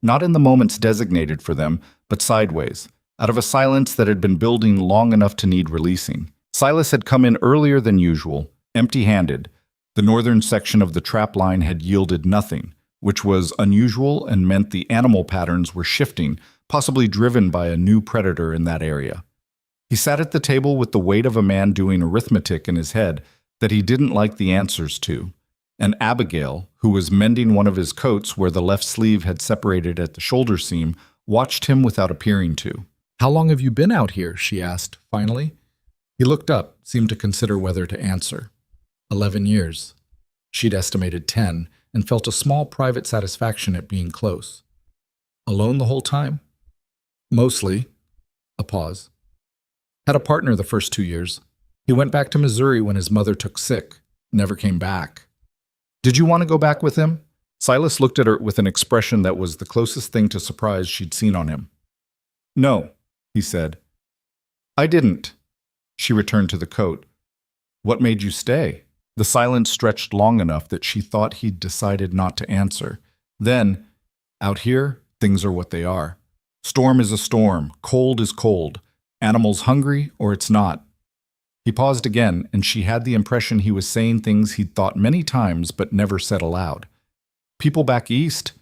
Not in the moments designated for them, but sideways, out of a silence that had been building long enough to need releasing. Silas had come in earlier than usual, empty-handed. The northern section of the trap line had yielded nothing, which was unusual and meant the animal patterns were shifting, possibly driven by a new predator in that area. He sat at the table with the weight of a man doing arithmetic in his head that he didn't like the answers to. And Abigail, who was mending one of his coats where the left sleeve had separated at the shoulder seam, watched him without appearing to. "How long have you been out here?" she asked, finally. He looked up, seemed to consider whether to answer. 11 years. She'd estimated 10, and felt a small private satisfaction at being close. "Alone the whole time?" "Mostly." A pause. "Had a partner the first 2 years. He went back to Missouri when his mother took sick. Never came back." "Did you want to go back with him?" Silas looked at her with an expression that was the closest thing to surprise she'd seen on him. "No," he said. "I didn't." She returned to the coat. "What made you stay?" The silence stretched long enough that she thought he'd decided not to answer. Then, "Out here, things are what they are. Storm is a storm, cold is cold. Animals hungry or it's not." He paused again, and she had the impression he was saying things he'd thought many times but never said aloud. "People back east,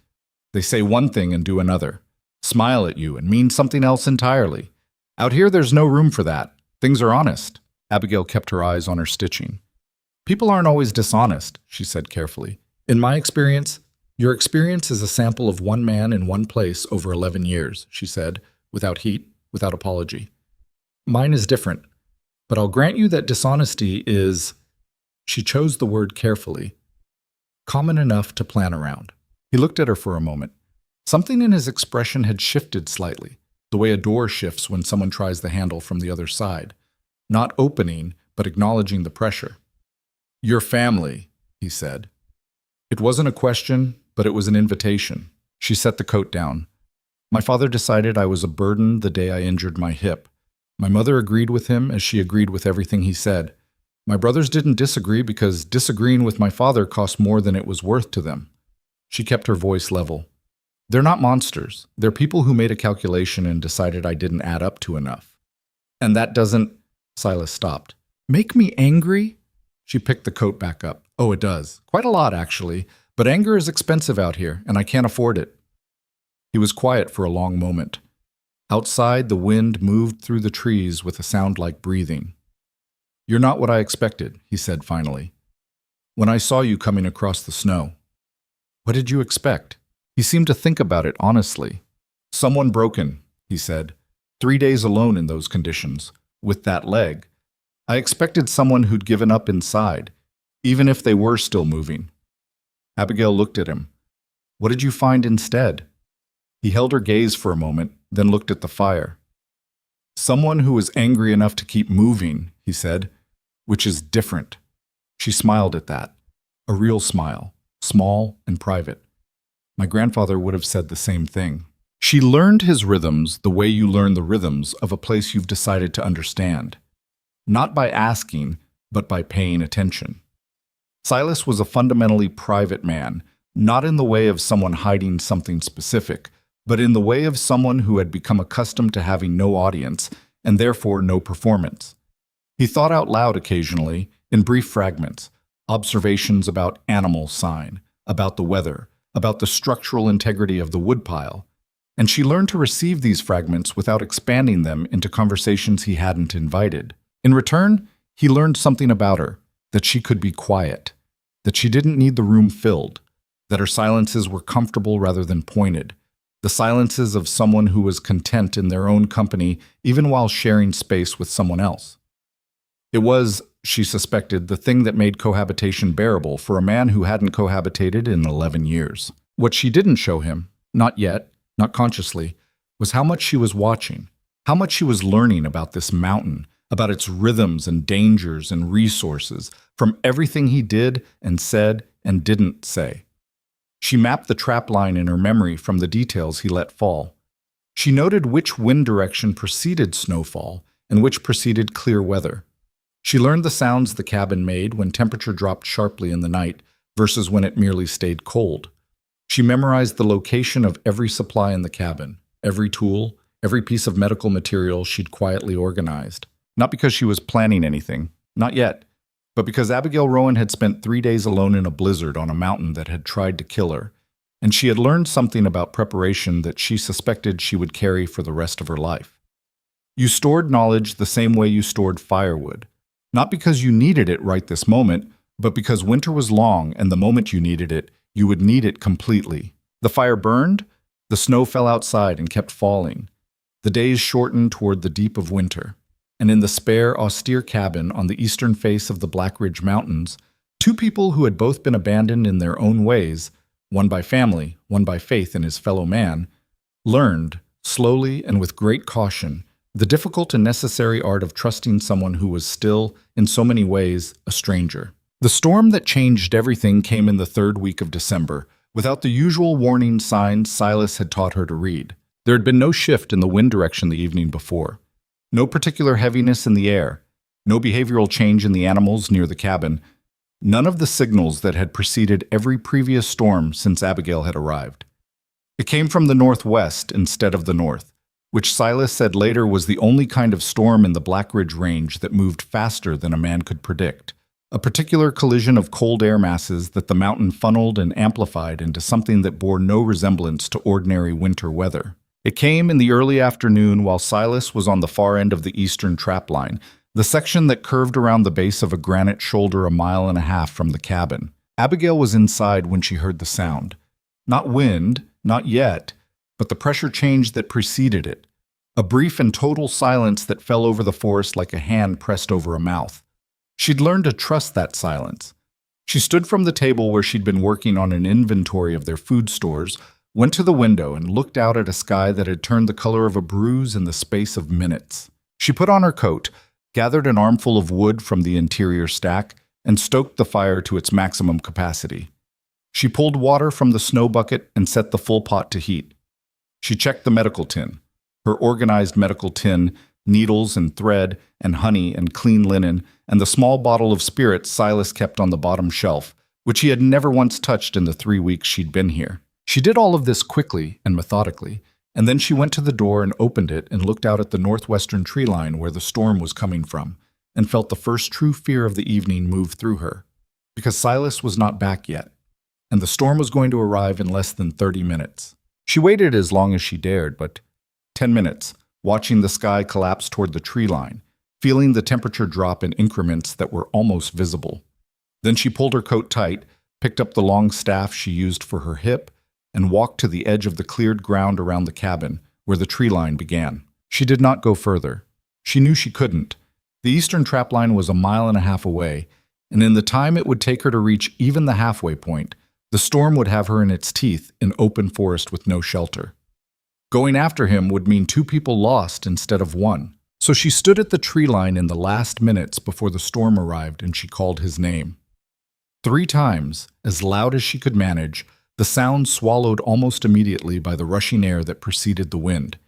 they say one thing and do another. smile at you, and mean something else entirely. Out here, there's no room for that. Things are honest. Abigail kept her eyes on her stitching. People aren't always dishonest, she said carefully. In my experience, your experience is a sample of one man in one place over 11 years, she said, without heat, without apology. Mine is different, but I'll grant you that dishonesty is, she chose the word carefully, common enough to plan around. He looked at her for a moment. Something in his expression had shifted slightly, the way a door shifts when someone tries the handle from the other side, not opening, but acknowledging the pressure. Your family, he said. It wasn't a question, but it was an invitation. She set the coat down. My father decided I was a burden the day I injured my hip. My mother agreed with him as she agreed with everything he said. My brothers didn't disagree because disagreeing with my father cost more than it was worth to them. She kept her voice level. They're not monsters. They're people who made a calculation and decided I didn't add up to enough. And that doesn't... Silas stopped. Make me angry? She picked the coat back up. Oh, it does. Quite a lot, actually. But anger is expensive out here, and I can't afford it. He was quiet for a long moment. Outside, the wind moved through the trees with a sound like breathing. You're not what I expected, he said finally. When I saw you coming across the snow. What did you expect? He seemed to think about it honestly. Someone broken, he said. 3 days alone in those conditions, with that leg. I expected someone who'd given up inside, even if they were still moving. Abigail looked at him. What did you find instead? He held her gaze for a moment, then looked at the fire. Someone who was angry enough to keep moving, he said, which is different. She smiled at that. A real smile, small and private. My grandfather would have said the same thing. She learned his rhythms the way you learn the rhythms of a place you've decided to understand. Not by asking, but by paying attention. Silas was a fundamentally private man, not in the way of someone hiding something specific, but in the way of someone who had become accustomed to having no audience and therefore no performance. He thought out loud occasionally, in brief fragments, observations about animal sign, about the weather, about the structural integrity of the woodpile, and she learned to receive these fragments without expanding them into conversations he hadn't invited. In return, he learned something about her, that she could be quiet, that she didn't need the room filled, that her silences were comfortable rather than pointed, the silences of someone who was content in their own company even while sharing space with someone else. It was, she suspected, the thing that made cohabitation bearable for a man who hadn't cohabitated in 11 years. What she didn't show him, not yet, not consciously, was how much she was watching, how much she was learning about this mountain, about its rhythms and dangers and resources, from everything he did and said and didn't say. She mapped the trap line in her memory from the details he let fall. She noted which wind direction preceded snowfall and which preceded clear weather. She learned the sounds the cabin made when temperature dropped sharply in the night versus when it merely stayed cold. She memorized the location of every supply in the cabin, every tool, every piece of medical material she'd quietly organized. Not because she was planning anything, not yet, but because Abigail Rowan had spent 3 days alone in a blizzard on a mountain that had tried to kill her, and she had learned something about preparation that she suspected she would carry for the rest of her life. You stored knowledge the same way you stored firewood, not because you needed it right this moment, but because winter was long and the moment you needed it, you would need it completely. The fire burned, the snow fell outside and kept falling. The days shortened toward the deep of winter. And in the spare, austere cabin on the eastern face of the Black Ridge Mountains, two people who had both been abandoned in their own ways, one by family, one by faith in his fellow man, learned, slowly and with great caution, the difficult and necessary art of trusting someone who was still, in so many ways, a stranger. The storm that changed everything came in the 3rd week of December, without the usual warning signs Silas had taught her to read. There had been no shift in the wind direction the evening before. No particular heaviness in the air, no behavioral change in the animals near the cabin, none of the signals that had preceded every previous storm since Abigail had arrived. It came from the northwest instead of the north, which Silas said later was the only kind of storm in the Black Ridge Range that moved faster than a man could predict, a particular collision of cold air masses that the mountain funneled and amplified into something that bore no resemblance to ordinary winter weather. It came in the early afternoon while Silas was on the far end of the eastern trap line, the section that curved around the base of a granite shoulder a mile and a half from the cabin. Abigail was inside when she heard the sound. Not wind, not yet, but the pressure change that preceded it. A brief and total silence that fell over the forest like a hand pressed over a mouth. She'd learned to trust that silence. She stood from the table where she'd been working on an inventory of their food stores, went to the window and looked out at a sky that had turned the color of a bruise in the space of minutes. She put on her coat, gathered an armful of wood from the interior stack, and stoked the fire to its maximum capacity. She pulled water from the snow bucket and set the full pot to heat. She checked the medical tin. Her organized medical tin, needles and thread and honey and clean linen, and the small bottle of spirits Silas kept on the bottom shelf, which he had never once touched in the 3 weeks she'd been here. She did all of this quickly and methodically, and then she went to the door and opened it and looked out at the northwestern tree line where the storm was coming from, and felt the first true fear of the evening move through her. Because Silas was not back yet, and the storm was going to arrive in less than 30 minutes. She waited as long as she dared, but 10 minutes, watching the sky collapse toward the tree line, feeling the temperature drop in increments that were almost visible. Then she pulled her coat tight, picked up the long staff she used for her hip, and walked to the edge of the cleared ground around the cabin, where the tree line began. She did not go further. She knew she couldn't. The eastern trap line was a mile and a half away, and in the time it would take her to reach even the halfway point, the storm would have her in its teeth in open forest with no shelter. Going after him would mean 2 people lost instead of 1. So she stood at the tree line in the last minutes before the storm arrived and she called his name. 3 times, as loud as she could manage, the sound swallowed almost immediately by the rushing air that preceded the wind.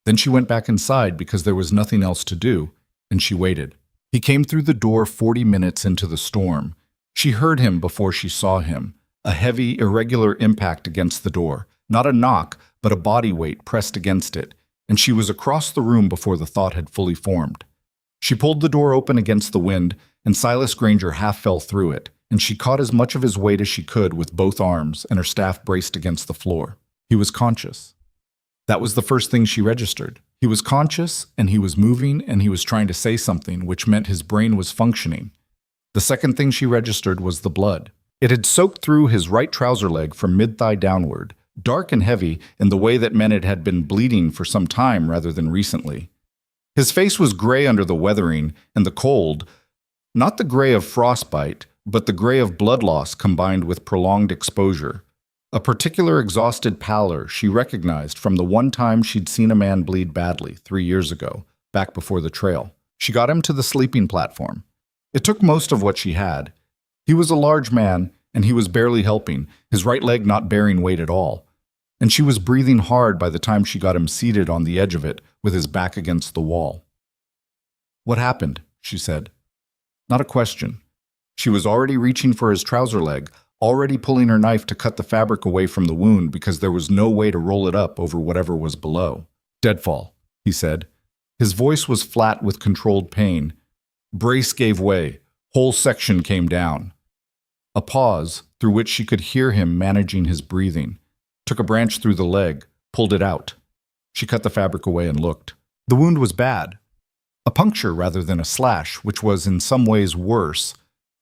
Then she went back inside because there was nothing else to do, and she waited. He came through the door 40 minutes into the storm. She heard him before she saw him, a heavy, irregular impact against the door, not a knock, but a body weight pressed against it, and she was across the room before the thought had fully formed. She pulled the door open against the wind, and Silas Granger half fell through it, and she caught as much of his weight as she could with both arms, and her staff braced against the floor. He was conscious. That was the first thing she registered. He was conscious, and he was moving, and he was trying to say something, which meant his brain was functioning. The second thing she registered was the blood. It had soaked through his right trouser leg from mid-thigh downward, dark and heavy in the way that meant it had been bleeding for some time rather than recently. His face was gray under the weathering and the cold, not the gray of frostbite, but the gray of blood loss combined with prolonged exposure. A particular exhausted pallor she recognized from the one time she'd seen a man bleed badly 3 years ago, back before the trail. She got him to the sleeping platform. It took most of what she had. He was a large man, and he was barely helping, his right leg not bearing weight at all. And she was breathing hard by the time she got him seated on the edge of it, with his back against the wall. "What happened?" she said. Not a question. She was already reaching for his trouser leg, already pulling her knife to cut the fabric away from the wound because there was no way to roll it up over whatever was below. "Deadfall," he said. His voice was flat with controlled pain. Brace gave way. Whole section came down. A pause, through which she could hear him managing his breathing. Took a branch through the leg, pulled it out. She cut the fabric away and looked. The wound was bad. A puncture rather than a slash, which was in some ways worse.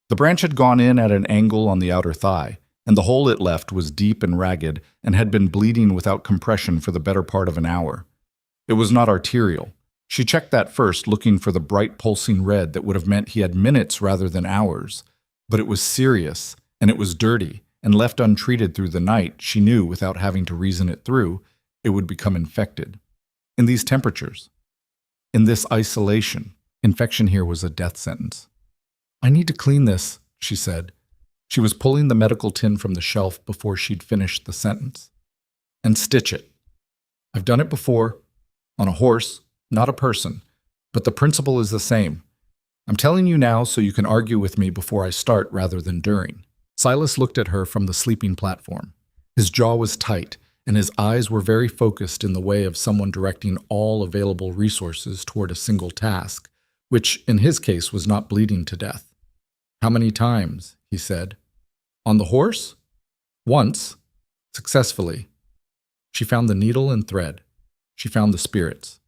The branch had gone in at an angle on the outer thigh, and the hole it left was deep and ragged and had been bleeding without compression for the better part of an hour. It was not arterial. She checked that first, looking for the bright pulsing red that would have meant he had minutes rather than hours. But it was serious, and it was dirty, and left untreated through the night, she knew without having to reason it through, it would become infected. In these temperatures, in this isolation, infection here was a death sentence. "I need to clean this," she said. She was pulling the medical tin from the shelf before she'd finished the sentence. "And stitch it. I've done it before, on a horse, not a person, but the principle is the same. I'm telling you now so you can argue with me before I start rather than during." Silas looked at her from the sleeping platform. His jaw was tight, and his eyes were very focused in the way of someone directing all available resources toward a single task, which in his case was not bleeding to death. "How many times?" he said. "On the horse?" "Once. Successfully." She found the needle and thread. She found the spirits.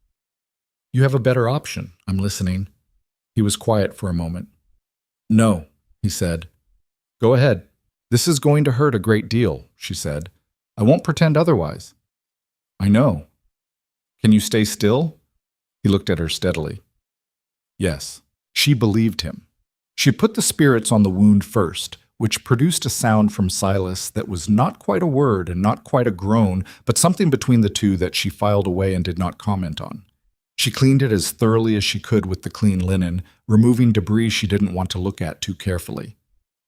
You have a better option. I'm listening. He was quiet for a moment. No, he said. Go ahead. This is going to hurt a great deal, she said. I won't pretend otherwise. I know. Can you stay still? He looked at her steadily. Yes. She believed him. She put the spirits on the wound first, which produced a sound from Silas that was not quite a word and not quite a groan, but something between the two that she filed away and did not comment on. She cleaned it as thoroughly as she could with the clean linen, removing debris she didn't want to look at too carefully.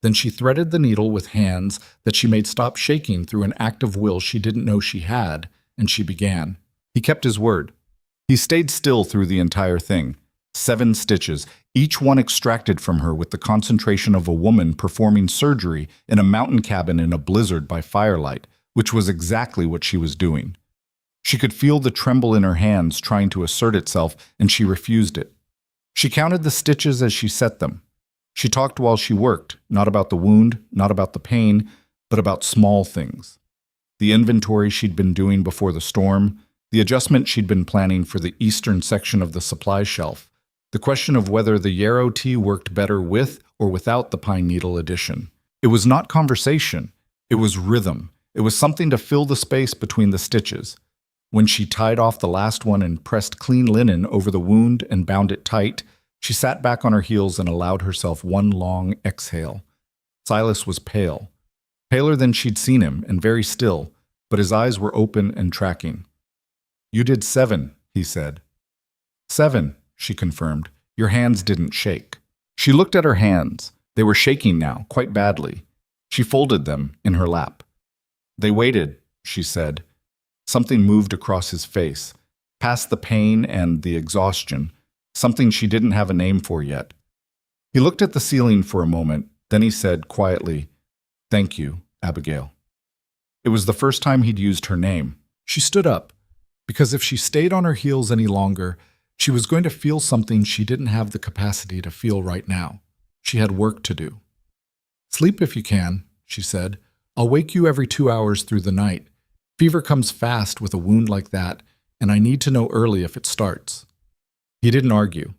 Then she threaded the needle with hands that she made stop shaking through an act of will she didn't know she had, and she began. He kept his word. He stayed still through the entire thing. 7 stitches, each one extracted from her with the concentration of a woman performing surgery in a mountain cabin in a blizzard by firelight, which was exactly what she was doing. She could feel the tremble in her hands trying to assert itself, and she refused it. She counted the stitches as she set them. She talked while she worked, not about the wound, not about the pain, but about small things. The inventory she'd been doing before the storm, the adjustment she'd been planning for the eastern section of the supply shelf, the question of whether the yarrow tea worked better with or without the pine needle addition. It was not conversation. It was rhythm. It was something to fill the space between the stitches. When she tied off the last one and pressed clean linen over the wound and bound it tight, she sat back on her heels and allowed herself one long exhale. Silas was pale. Paler than she'd seen him and very still, but his eyes were open and tracking. You did 7, he said. 7. She confirmed. Your hands didn't shake. She looked at her hands. They were shaking now, quite badly. She folded them in her lap. They waited, she said. Something moved across his face, past the pain and the exhaustion, something she didn't have a name for yet. He looked at the ceiling for a moment, then he said quietly, Thank you, Abigail. It was the first time he'd used her name. She stood up, because if she stayed on her heels any longer, she was going to feel something she didn't have the capacity to feel right now. She had work to do. Sleep if you can, she said. I'll wake you every 2 hours through the night. Fever comes fast with a wound like that, and I need to know early if it starts. He didn't argue.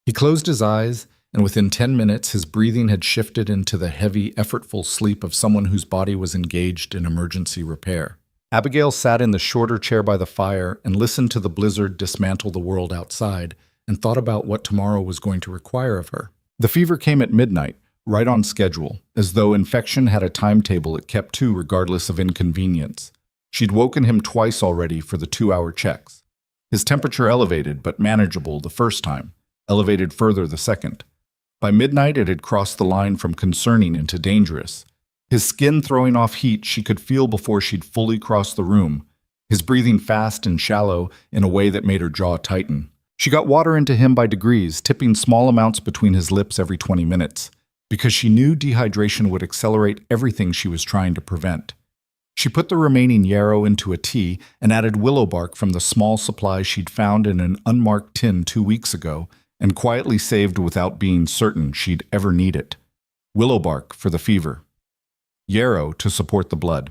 He closed his eyes, and within 10 minutes his breathing had shifted into the heavy, effortful sleep of someone whose body was engaged in emergency repair. Abigail sat in the shorter chair by the fire and listened to the blizzard dismantle the world outside and thought about what tomorrow was going to require of her. The fever came at midnight, right on schedule, as though infection had a timetable it kept to regardless of inconvenience. She'd woken him twice already for the 2-hour checks. His temperature elevated, but manageable the first time, elevated further the second. By midnight it had crossed the line from concerning into dangerous. His skin throwing off heat she could feel before she'd fully crossed the room, his breathing fast and shallow in a way that made her jaw tighten. She got water into him by degrees, tipping small amounts between his lips every 20 minutes, because she knew dehydration would accelerate everything she was trying to prevent. She put the remaining yarrow into a tea and added willow bark from the small supply she'd found in an unmarked tin 2 weeks ago and quietly saved without being certain she'd ever need it. Willow bark for the fever. Yarrow to support the blood.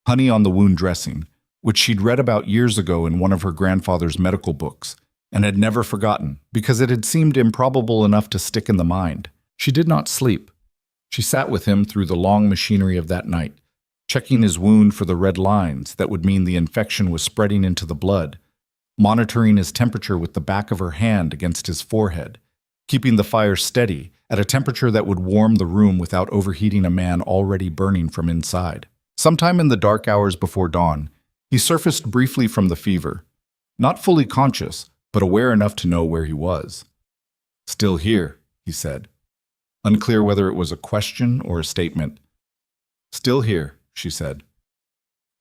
Honey on the wound dressing, which she'd read about years ago in one of her grandfather's medical books, and had never forgotten because it had seemed improbable enough to stick in the mind. She did not sleep. She sat with him through the long machinery of that night, checking his wound for the red lines that would mean the infection was spreading into the blood, monitoring his temperature with the back of her hand against his forehead, keeping the fire steady at a temperature that would warm the room without overheating a man already burning from inside. Sometime in the dark hours before dawn, he surfaced briefly from the fever, not fully conscious, but aware enough to know where he was. Still here, he said. Unclear whether it was a question or a statement. Still here, she said.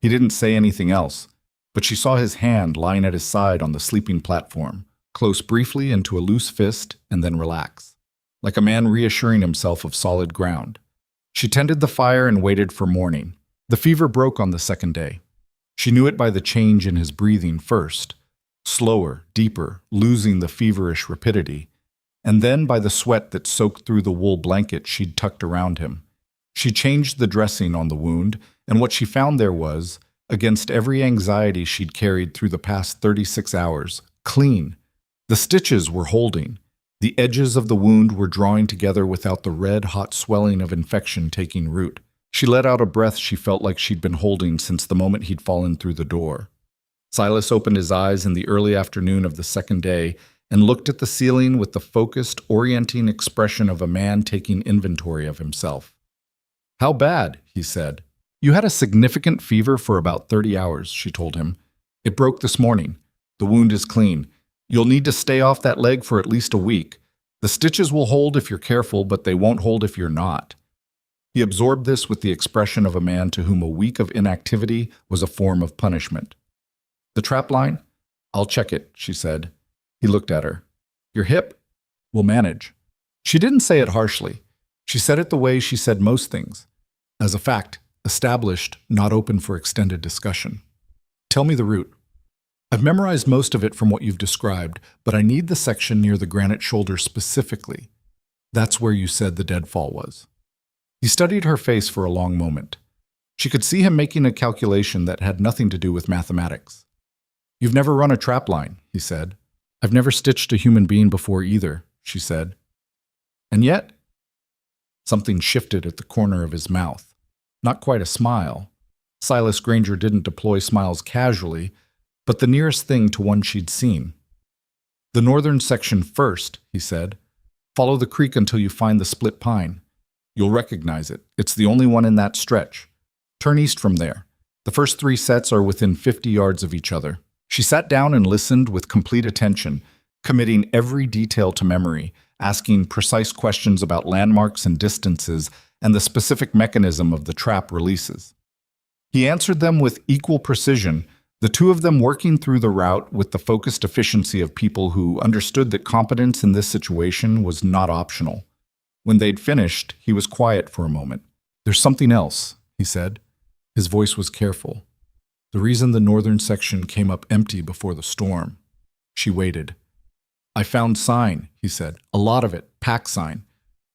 He didn't say anything else, but she saw his hand lying at his side on the sleeping platform, close briefly into a loose fist and then relax, like a man reassuring himself of solid ground. She tended the fire and waited for morning. The fever broke on the second day. She knew it by the change in his breathing first, slower, deeper, losing the feverish rapidity, and then by the sweat that soaked through the wool blanket she'd tucked around him. She changed the dressing on the wound, and what she found there was against every anxiety she'd carried through the past 36 hours. Clean. The stitches were holding. The edges of the wound were drawing together without the red-hot swelling of infection taking root. She let out a breath she felt like she'd been holding since the moment he'd fallen through the door. Silas opened his eyes in the early afternoon of the second day and looked at the ceiling with the focused, orienting expression of a man taking inventory of himself. "How bad?" he said. "You had a significant fever for about 30 hours, she told him. "It broke this morning. The wound is clean. You'll need to stay off that leg for at least a week. The stitches will hold if you're careful, but they won't hold if you're not." He absorbed this with the expression of a man to whom a week of inactivity was a form of punishment. "The trap line? I'll check it," she said. He looked at her. "Your hip? We'll manage." She didn't say it harshly. She said it the way she said most things. As a fact, established, not open for extended discussion. "Tell me the route. I've memorized most of it from what you've described, but I need the section near the granite shoulder specifically. That's where you said the deadfall was." He studied her face for a long moment. She could see him making a calculation that had nothing to do with mathematics. "You've never run a trap line," he said. "I've never stitched a human being before either," she said. "And yet?" Something shifted at the corner of his mouth. Not quite a smile. Silas Granger didn't deploy smiles casually, but the nearest thing to one she'd seen. "The northern section first," he said. "Follow the creek until you find the split pine. You'll recognize it. It's the only one in that stretch. Turn east from there. The first 3 sets are within 50 yards of each other." She sat down and listened with complete attention, committing every detail to memory, asking precise questions about landmarks and distances and the specific mechanism of the trap releases. He answered them with equal precision, the two of them working through the route with the focused efficiency of people who understood that competence in this situation was not optional. When they'd finished, he was quiet for a moment. "There's something else," he said. His voice was careful. "The reason the northern section came up empty before the storm." She waited. "I found sign," he said. "A lot of it, pack sign.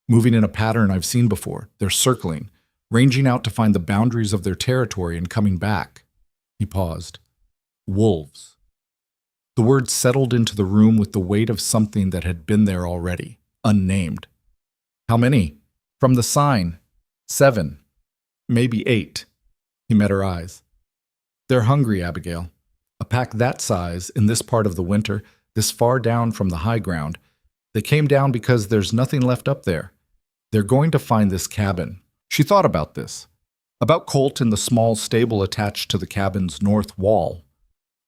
Moving in a pattern I've seen before. They're circling, ranging out to find the boundaries of their territory and coming back." He paused. "Wolves." The word settled into the room with the weight of something that had been there already, unnamed. "How many?" "From the sign. 7. Maybe 8. He met her eyes. "They're hungry, Abigail. A pack that size, in this part of the winter, this far down from the high ground. They came down because there's nothing left up there. They're going to find this cabin." She thought about this. About Colt and the small stable attached to the cabin's north wall.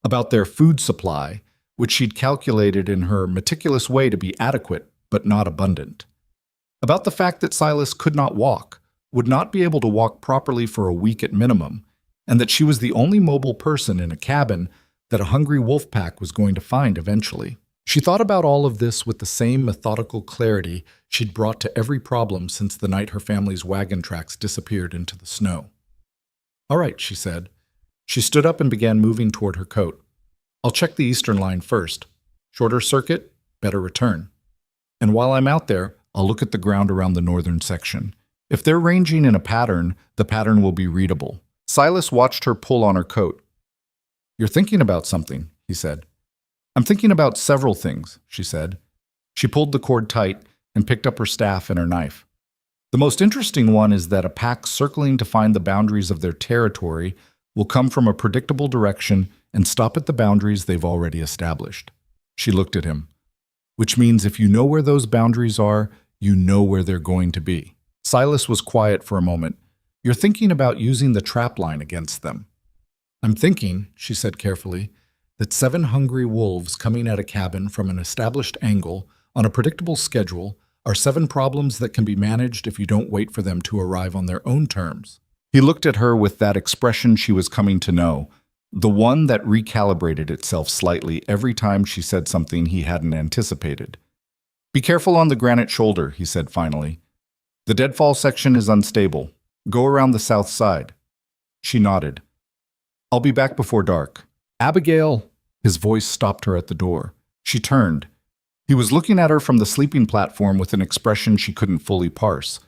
About their food supply, which she'd calculated in her meticulous way to be adequate but not abundant. About the fact that Silas could not walk, would not be able to walk properly for a week at minimum, and that she was the only mobile person in a cabin that a hungry wolf pack was going to find eventually. She thought about all of this with the same methodical clarity she'd brought to every problem since the night her family's wagon tracks disappeared into the snow. "All right," she said. She stood up and began moving toward her coat. "I'll check the eastern line first. Shorter circuit, better return. And while I'm out there, I'll look at the ground around the northern section. If they're ranging in a pattern, the pattern will be readable." Silas watched her pull on her coat. "You're thinking about something," he said. "I'm thinking about several things," she said. She pulled the cord tight and picked up her staff and her knife. "The most interesting one is that a pack circling to find the boundaries of their territory will come from a predictable direction and stop at the boundaries they've already established." She looked at him. "Which means if you know where those boundaries are, you know where they're going to be." Silas was quiet for a moment. "You're thinking about using the trap line against them." "I'm thinking," she said carefully, "that 7 hungry wolves coming at a cabin from an established angle on a predictable schedule are 7 problems that can be managed if you don't wait for them to arrive on their own terms." He looked at her with that expression she was coming to know, the one that recalibrated itself slightly every time she said something he hadn't anticipated. "Be careful on the granite shoulder," he said finally. "The deadfall section is unstable. Go around the south side." She nodded. "I'll be back before dark." "Abigail!" His voice stopped her at the door. She turned. He was looking at her from the sleeping platform with an expression she couldn't fully parse.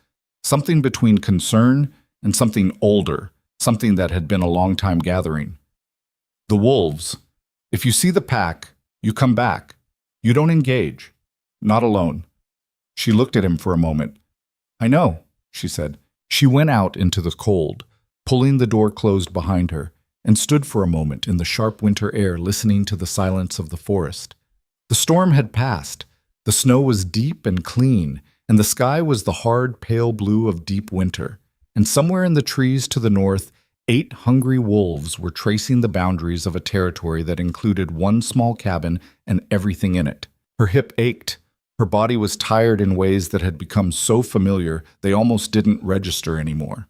Something between concern and something older, something that had been a long time gathering. The wolves. If you see the pack, you come back. You don't engage. Not alone. She looked at him for a moment. I know, she said. She went out into the cold, pulling the door closed behind her, and stood for a moment in the sharp winter air listening to the silence of the forest. The storm had passed. The snow was deep and clean, and the sky was the hard, pale blue of deep winter. And somewhere in the trees to the north, 8 hungry wolves were tracing the boundaries of a territory that included one small cabin and everything in it. Her hip ached. Her body was tired in ways that had become so familiar they almost didn't register anymore.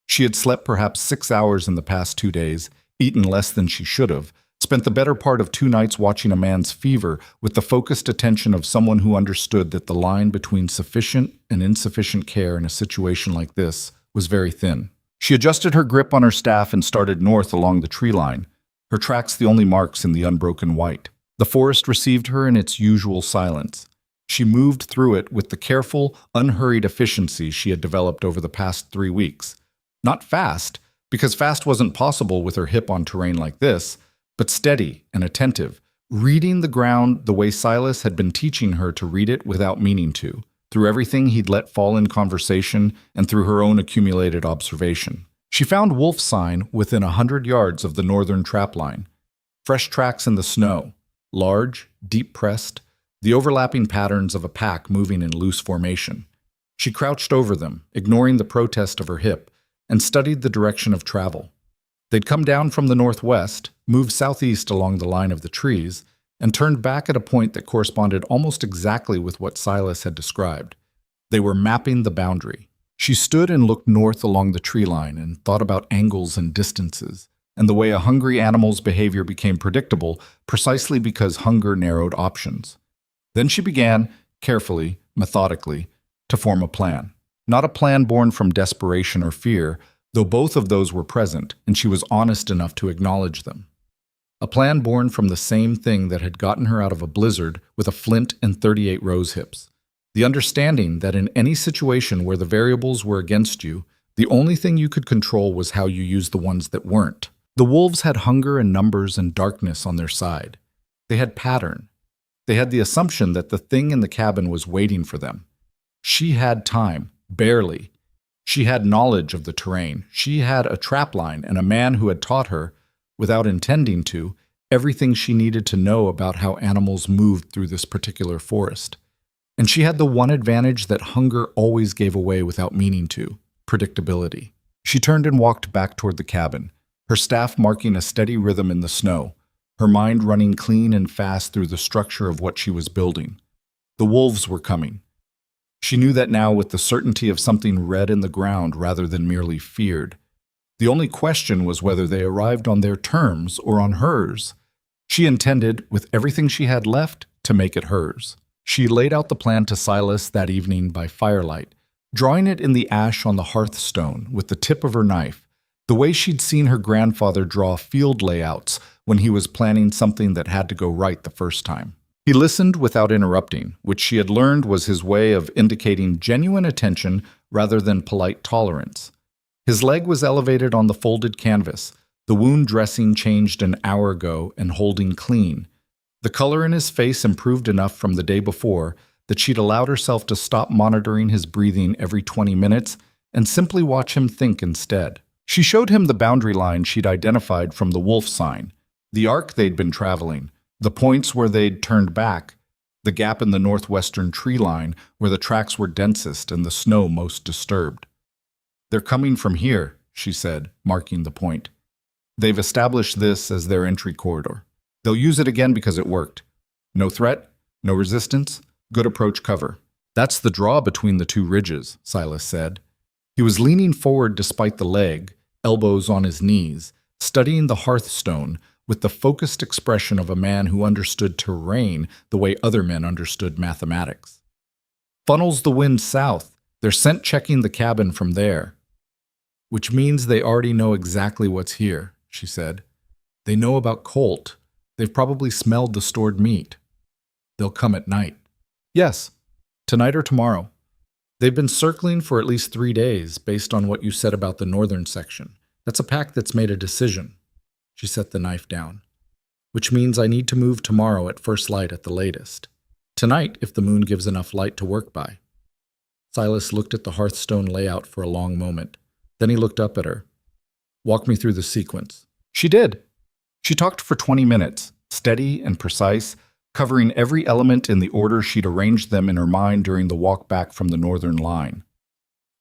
She had slept perhaps 6 hours in the past 2 days, eaten less than she should have, spent the better part of 2 nights watching a man's fever with the focused attention of someone who understood that the line between sufficient and insufficient care in a situation like this was very thin. She adjusted her grip on her staff and started north along the tree line, her tracks the only marks in the unbroken white. The forest received her in its usual silence. She moved through it with the careful, unhurried efficiency she had developed over the past 3 weeks. Not fast, because fast wasn't possible with her hip on terrain like this, but steady and attentive, reading the ground the way Silas had been teaching her to read it without meaning to, through everything he'd let fall in conversation and through her own accumulated observation. She found wolf sign within 100 yards of the northern trap line. Fresh tracks in the snow, large, deep-pressed, the overlapping patterns of a pack moving in loose formation. She crouched over them, ignoring the protest of her hip, and studied the direction of travel. They'd come down from the northwest, moved southeast along the line of the trees, and turned back at a point that corresponded almost exactly with what Silas had described. They were mapping the boundary. She stood and looked north along the tree line and thought about angles and distances, and the way a hungry animal's behavior became predictable precisely because hunger narrowed options. Then she began, carefully, methodically, to form a plan. Not a plan born from desperation or fear, though both of those were present, and she was honest enough to acknowledge them. A plan born from the same thing that had gotten her out of a blizzard with a flint and 38 rose hips. The understanding that in any situation where the variables were against you, the only thing you could control was how you used the ones that weren't. The wolves had hunger and numbers and darkness on their side. They had pattern. They had the assumption that the thing in the cabin was waiting for them. She had time, barely. She had knowledge of the terrain. She had a trapline and a man who had taught her, without intending to, everything she needed to know about how animals moved through this particular forest. And she had the one advantage that hunger always gave away without meaning to, predictability. She turned and walked back toward the cabin, her staff marking a steady rhythm in the snow, her mind running clean and fast through the structure of what she was building. The wolves were coming. She knew that now with the certainty of something read in the ground rather than merely feared. The only question was whether they arrived on their terms or on hers. She intended, with everything she had left, to make it hers. She laid out the plan to Silas that evening by firelight, drawing it in the ash on the hearthstone with the tip of her knife, the way she'd seen her grandfather draw field layouts when he was planning something that had to go right the first time. He listened without interrupting, which she had learned was his way of indicating genuine attention rather than polite tolerance. His leg was elevated on the folded canvas, the wound dressing changed an hour ago and holding clean. The color in his face improved enough from the day before that she'd allowed herself to stop monitoring his breathing every 20 minutes and simply watch him think instead. She showed him the boundary line she'd identified from the wolf sign, the arc they'd been traveling, the points where they'd turned back, the gap in the northwestern tree line where the tracks were densest and the snow most disturbed. "They're coming from here," she said, marking the point. "They've established this as their entry corridor. They'll use it again because it worked. No threat, no resistance, good approach cover." "That's the draw between the 2 ridges," Silas said. He was leaning forward despite the leg, elbows on his knees, studying the hearthstone with the focused expression of a man who understood terrain the way other men understood mathematics. "Funnels the wind south. They're scent-checking the cabin from there." "Which means they already know exactly what's here," she said. "They know about Colt. They've probably smelled the stored meat. They'll come at night." "Yes, tonight or tomorrow. They've been circling for at least 3 days, based on what you said about the northern section. That's a pack that's made a decision. She set the knife down. Which means I need to move tomorrow at first light at the latest. Tonight, if the moon gives enough light to work by. Silas looked at the hearthstone layout for a long moment. Then he looked up at her. Walk me through the sequence. She did. She talked for 20 minutes, steady and precise, covering every element in the order she'd arranged them in her mind during the walk back from the northern line.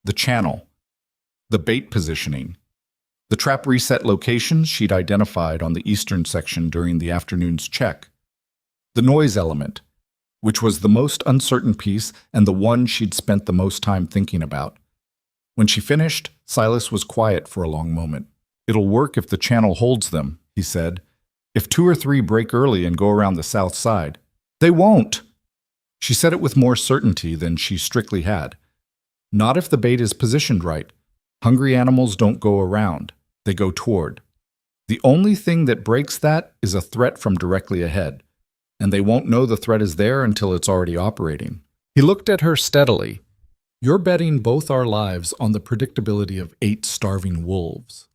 The channel. The bait positioning. The trap reset locations she'd identified on the eastern section during the afternoon's check. The noise element, which was the most uncertain piece and the one she'd spent the most time thinking about. When she finished, Silas was quiet for a long moment. It'll work if the channel holds them, he said. If 2 or 3 break early and go around the south side. They won't! She said it with more certainty than she strictly had. Not if the bait is positioned right. Hungry animals don't go around. They go toward. The only thing that breaks that is a threat from directly ahead, and they won't know the threat is there until it's already operating. He looked at her steadily. You're betting both our lives on the predictability of 8 starving wolves.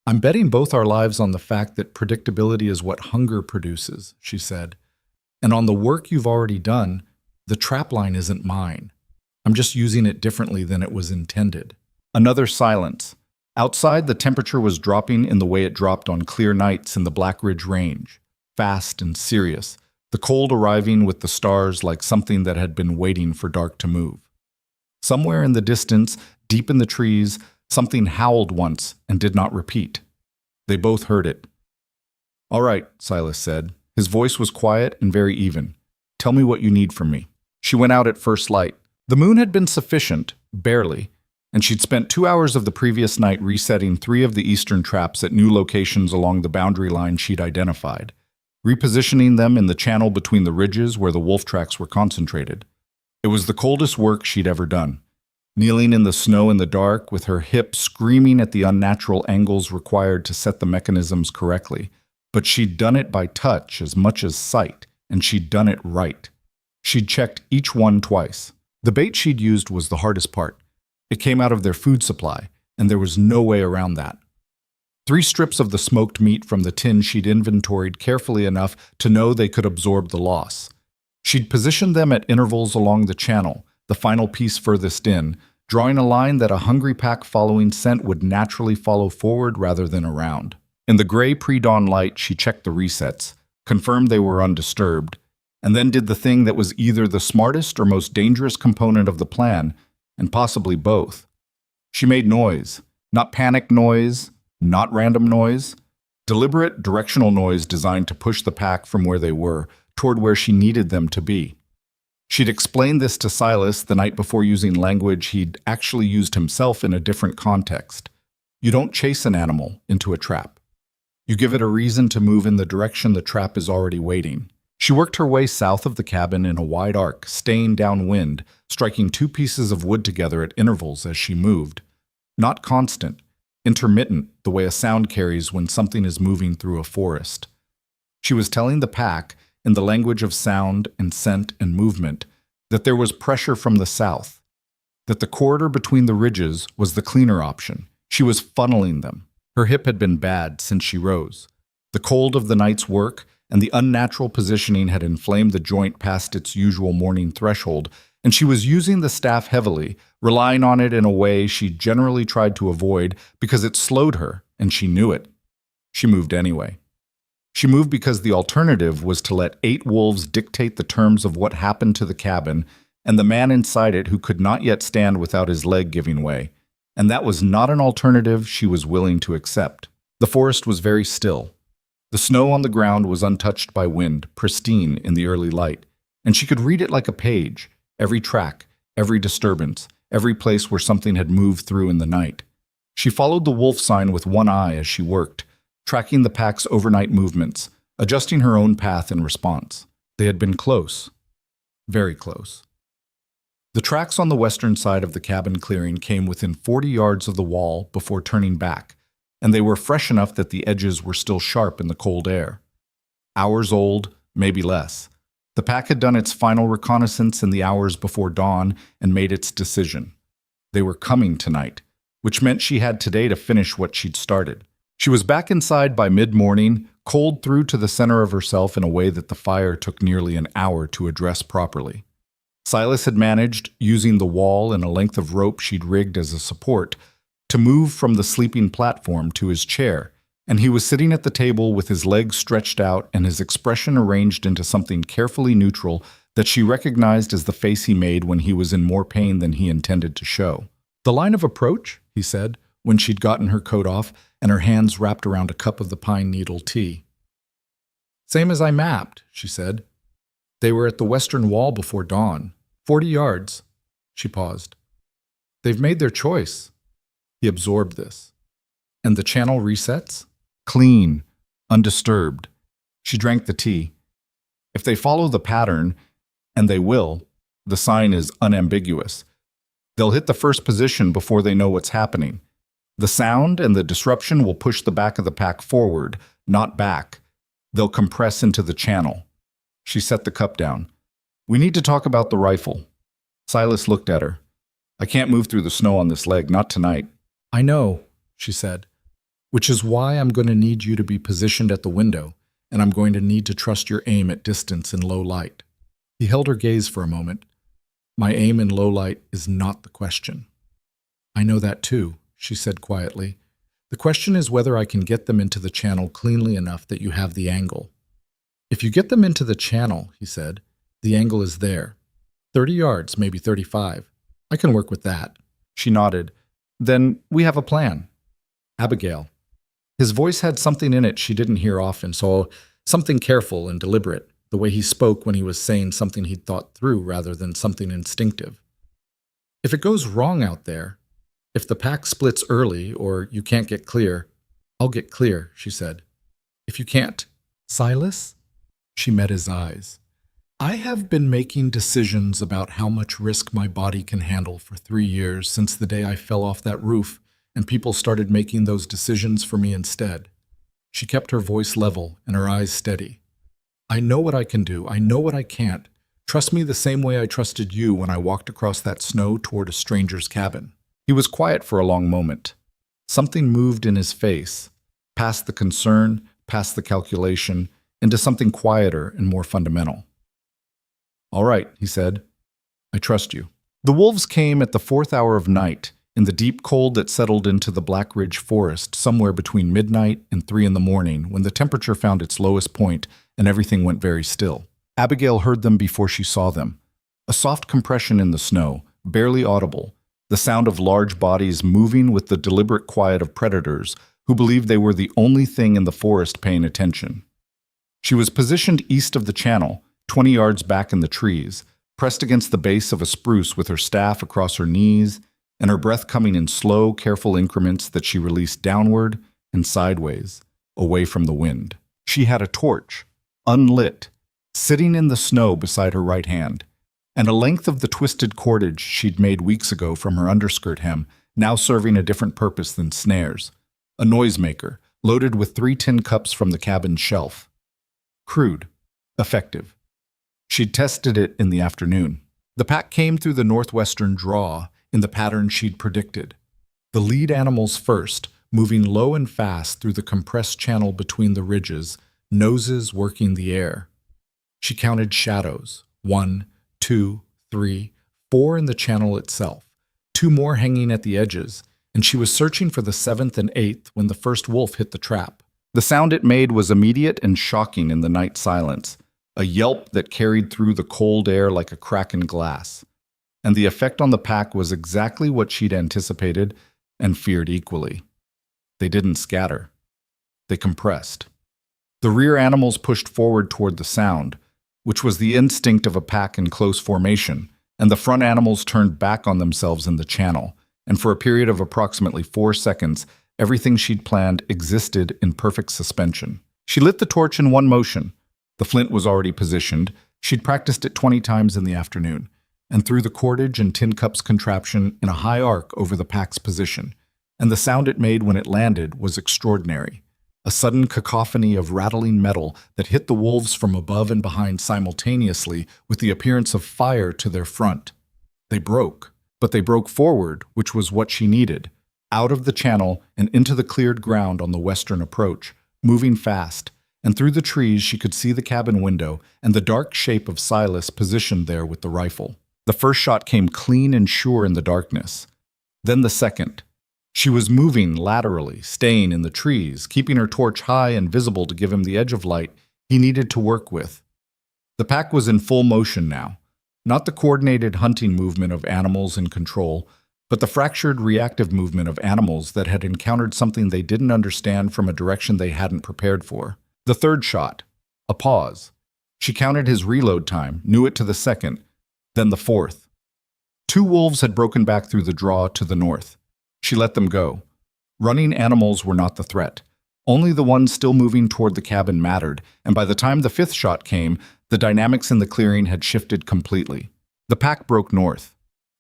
I'm betting both our lives on the fact that predictability is what hunger produces, she said. And on the work you've already done, the trapline isn't mine. I'm just using it differently than it was intended. Another silence. Outside, the temperature was dropping in the way it dropped on clear nights in the Black Ridge Range, fast and serious, the cold arriving with the stars like something that had been waiting for dark to move. Somewhere in the distance, deep in the trees, something howled once and did not repeat. They both heard it. All right, Silas said. His voice was quiet and very even. Tell me what you need from me. She went out at first light. The moon had been sufficient, barely, and she'd spent 2 hours of the previous night resetting 3 of the eastern traps at new locations along the boundary line she'd identified, repositioning them in the channel between the ridges where the wolf tracks were concentrated. It was the coldest work she'd ever done, kneeling in the snow in the dark with her hip screaming at the unnatural angles required to set the mechanisms correctly. But she'd done it by touch as much as sight, and she'd done it right. She'd checked each one twice. The bait she'd used was the hardest part. It came out of their food supply, and there was no way around that. 3 strips of the smoked meat from the tin she'd inventoried carefully enough to know they could absorb the loss. She'd positioned them at intervals along the channel, the final piece furthest in, drawing a line that a hungry pack following scent would naturally follow forward rather than around. In the gray pre-dawn light, she checked the resets, confirmed they were undisturbed, and then did the thing that was either the smartest or most dangerous component of the plan, and possibly both. She made noise, not panic noise, not random noise, deliberate directional noise designed to push the pack from where they were toward where she needed them to be. She'd explained this to Silas the night before using language he'd actually used himself in a different context. You don't chase an animal into a trap. You give it a reason to move in the direction the trap is already waiting. She worked her way south of the cabin in a wide arc, staying downwind, striking 2 pieces of wood together at intervals as she moved. Not constant, intermittent, the way a sound carries when something is moving through a forest. She was telling the pack, in the language of sound and scent and movement, that there was pressure from the south, that the corridor between the ridges was the cleaner option. She was funneling them. Her hip had been bad since she rose. The cold of the night's work and the unnatural positioning had inflamed the joint past its usual morning threshold, and she was using the staff heavily, relying on it in a way she generally tried to avoid because it slowed her, and she knew it. She moved anyway. She moved because the alternative was to let 8 wolves dictate the terms of what happened to the cabin and the man inside it who could not yet stand without his leg giving way, and that was not an alternative she was willing to accept. The forest was very still. The snow on the ground was untouched by wind, pristine in the early light, and she could read it like a page, every track, every disturbance, every place where something had moved through in the night. She followed the wolf sign with one eye as she worked, tracking the pack's overnight movements, adjusting her own path in response. They had been close, very close. The tracks on the western side of the cabin clearing came within 40 yards of the wall before turning back, and they were fresh enough that the edges were still sharp in the cold air. Hours old, maybe less. The pack had done its final reconnaissance in the hours before dawn and made its decision. They were coming tonight, which meant she had today to finish what she'd started. She was back inside by mid-morning, cold through to the center of herself in a way that the fire took nearly an hour to address properly. Silas had managed, using the wall and a length of rope she'd rigged as a support, to move from the sleeping platform to his chair, and he was sitting at the table with his legs stretched out and his expression arranged into something carefully neutral that she recognized as the face he made when he was in more pain than he intended to show. "The line of approach?" he said, when she'd gotten her coat off and her hands wrapped around a cup of the pine needle tea. "Same as I mapped," she said. "They were at the western wall before dawn. 40 yards. She paused. "They've made their choice." He absorbed this. "And the channel resets?" "Clean, undisturbed." She drank the tea. "If they follow the pattern, and they will, the sign is unambiguous. They'll hit the first position before they know what's happening. The sound and the disruption will push the back of the pack forward, not back. They'll compress into the channel." She set the cup down. "We need to talk about the rifle." Silas looked at her. "I can't move through the snow on this leg, not tonight." "I know," she said, "which is why I'm going to need you to be positioned at the window, and I'm going to need to trust your aim at distance in low light." He held her gaze for a moment. "My aim in low light is not the question." "I know that too," she said quietly. "The question is whether I can get them into the channel cleanly enough that you have the angle." "If you get them into the channel," he said, "the angle is there. 30 yards, maybe 35. I can work with that." She nodded. "Then we have a plan." "Abigail." His voice had something in it she didn't hear often, so something careful and deliberate, the way he spoke when he was saying something he'd thought through rather than something instinctive. "If it goes wrong out there, if the pack splits early or you can't get clear, I'll get clear," she said. "If you can't." "Silas?" She met his eyes. "I have been making decisions about how much risk my body can handle for 3 years since the day I fell off that roof and people started making those decisions for me instead." She kept her voice level and her eyes steady. "I know what I can do. I know what I can't. Trust me the same way I trusted you when I walked across that snow toward a stranger's cabin." He was quiet for a long moment. Something moved in his face, past the concern, past the calculation, into something quieter and more fundamental. "All right," he said. "I trust you." The wolves came at the 4th hour of night, in the deep cold that settled into the Black Ridge forest somewhere between midnight and 3 in the morning, when the temperature found its lowest point and everything went very still. Abigail heard them before she saw them. A soft compression in the snow, barely audible, the sound of large bodies moving with the deliberate quiet of predators who believed they were the only thing in the forest paying attention. She was positioned east of the channel, 20 yards back in the trees, pressed against the base of a spruce with her staff across her knees and her breath coming in slow, careful increments that she released downward and sideways, away from the wind. She had a torch, unlit, sitting in the snow beside her right hand, and a length of the twisted cordage she'd made weeks ago from her underskirt hem, now serving a different purpose than snares. A noisemaker, loaded with 3 tin cups from the cabin's shelf. Crude. Effective. She'd tested it in the afternoon. The pack came through the northwestern draw in the pattern she'd predicted. The lead animals first, moving low and fast through the compressed channel between the ridges, noses working the air. She counted shadows. 1, 2, 3, 4 in the channel itself, 2 more hanging at the edges, and she was searching for the 7th and 8th when the first wolf hit the trap. The sound it made was immediate and shocking in the night silence, a yelp that carried through the cold air like a crack in glass. And the effect on the pack was exactly what she'd anticipated and feared equally. They didn't scatter. They compressed. The rear animals pushed forward toward the sound, which was the instinct of a pack in close formation, and the front animals turned back on themselves in the channel, and for a period of approximately 4 seconds, everything she'd planned existed in perfect suspension. She lit the torch in one motion. The flint was already positioned. She'd practiced it 20 times in the afternoon, and threw the cordage and tin cups contraption in a high arc over the pack's position, and the sound it made when it landed was extraordinary. A sudden cacophony of rattling metal that hit the wolves from above and behind simultaneously with the appearance of fire to their front. They broke, but they broke forward, which was what she needed. out of the channel and into the cleared ground on the western approach, moving fast, and through the trees she could see the cabin window and the dark shape of Silas positioned there with the rifle. The first shot came clean and sure in the darkness. Then the second. She was moving laterally, staying in the trees, keeping her torch high and visible to give him the edge of light he needed to work with. The pack was in full motion now, not the coordinated hunting movement of animals in control, but the fractured reactive movement of animals that had encountered something they didn't understand from a direction they hadn't prepared for. The third shot. A pause. She counted his reload time, knew it to the second, then the fourth. 2 wolves had broken back through the draw to the north. She let them go. Running animals were not the threat. Only the ones still moving toward the cabin mattered, and by the time the 5th shot came, the dynamics in the clearing had shifted completely. The pack broke north.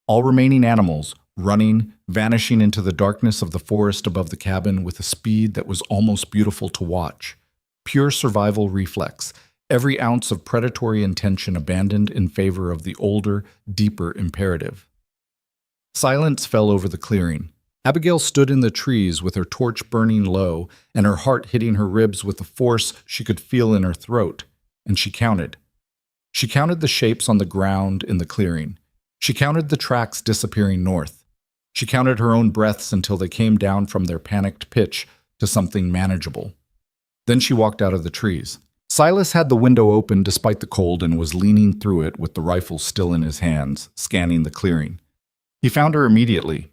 All remaining animals, running, vanishing into the darkness of the forest above the cabin with a speed that was almost beautiful to watch. Pure survival reflex, every ounce of predatory intention abandoned in favor of the older, deeper imperative. Silence fell over the clearing. Abigail stood in the trees with her torch burning low and her heart hitting her ribs with a force she could feel in her throat, and she counted. She counted the shapes on the ground in the clearing. She counted the tracks disappearing north. She counted her own breaths until they came down from their panicked pitch to something manageable. Then she walked out of the trees. Silas had the window open despite the cold and was leaning through it with the rifle still in his hands, scanning the clearing. He found her immediately.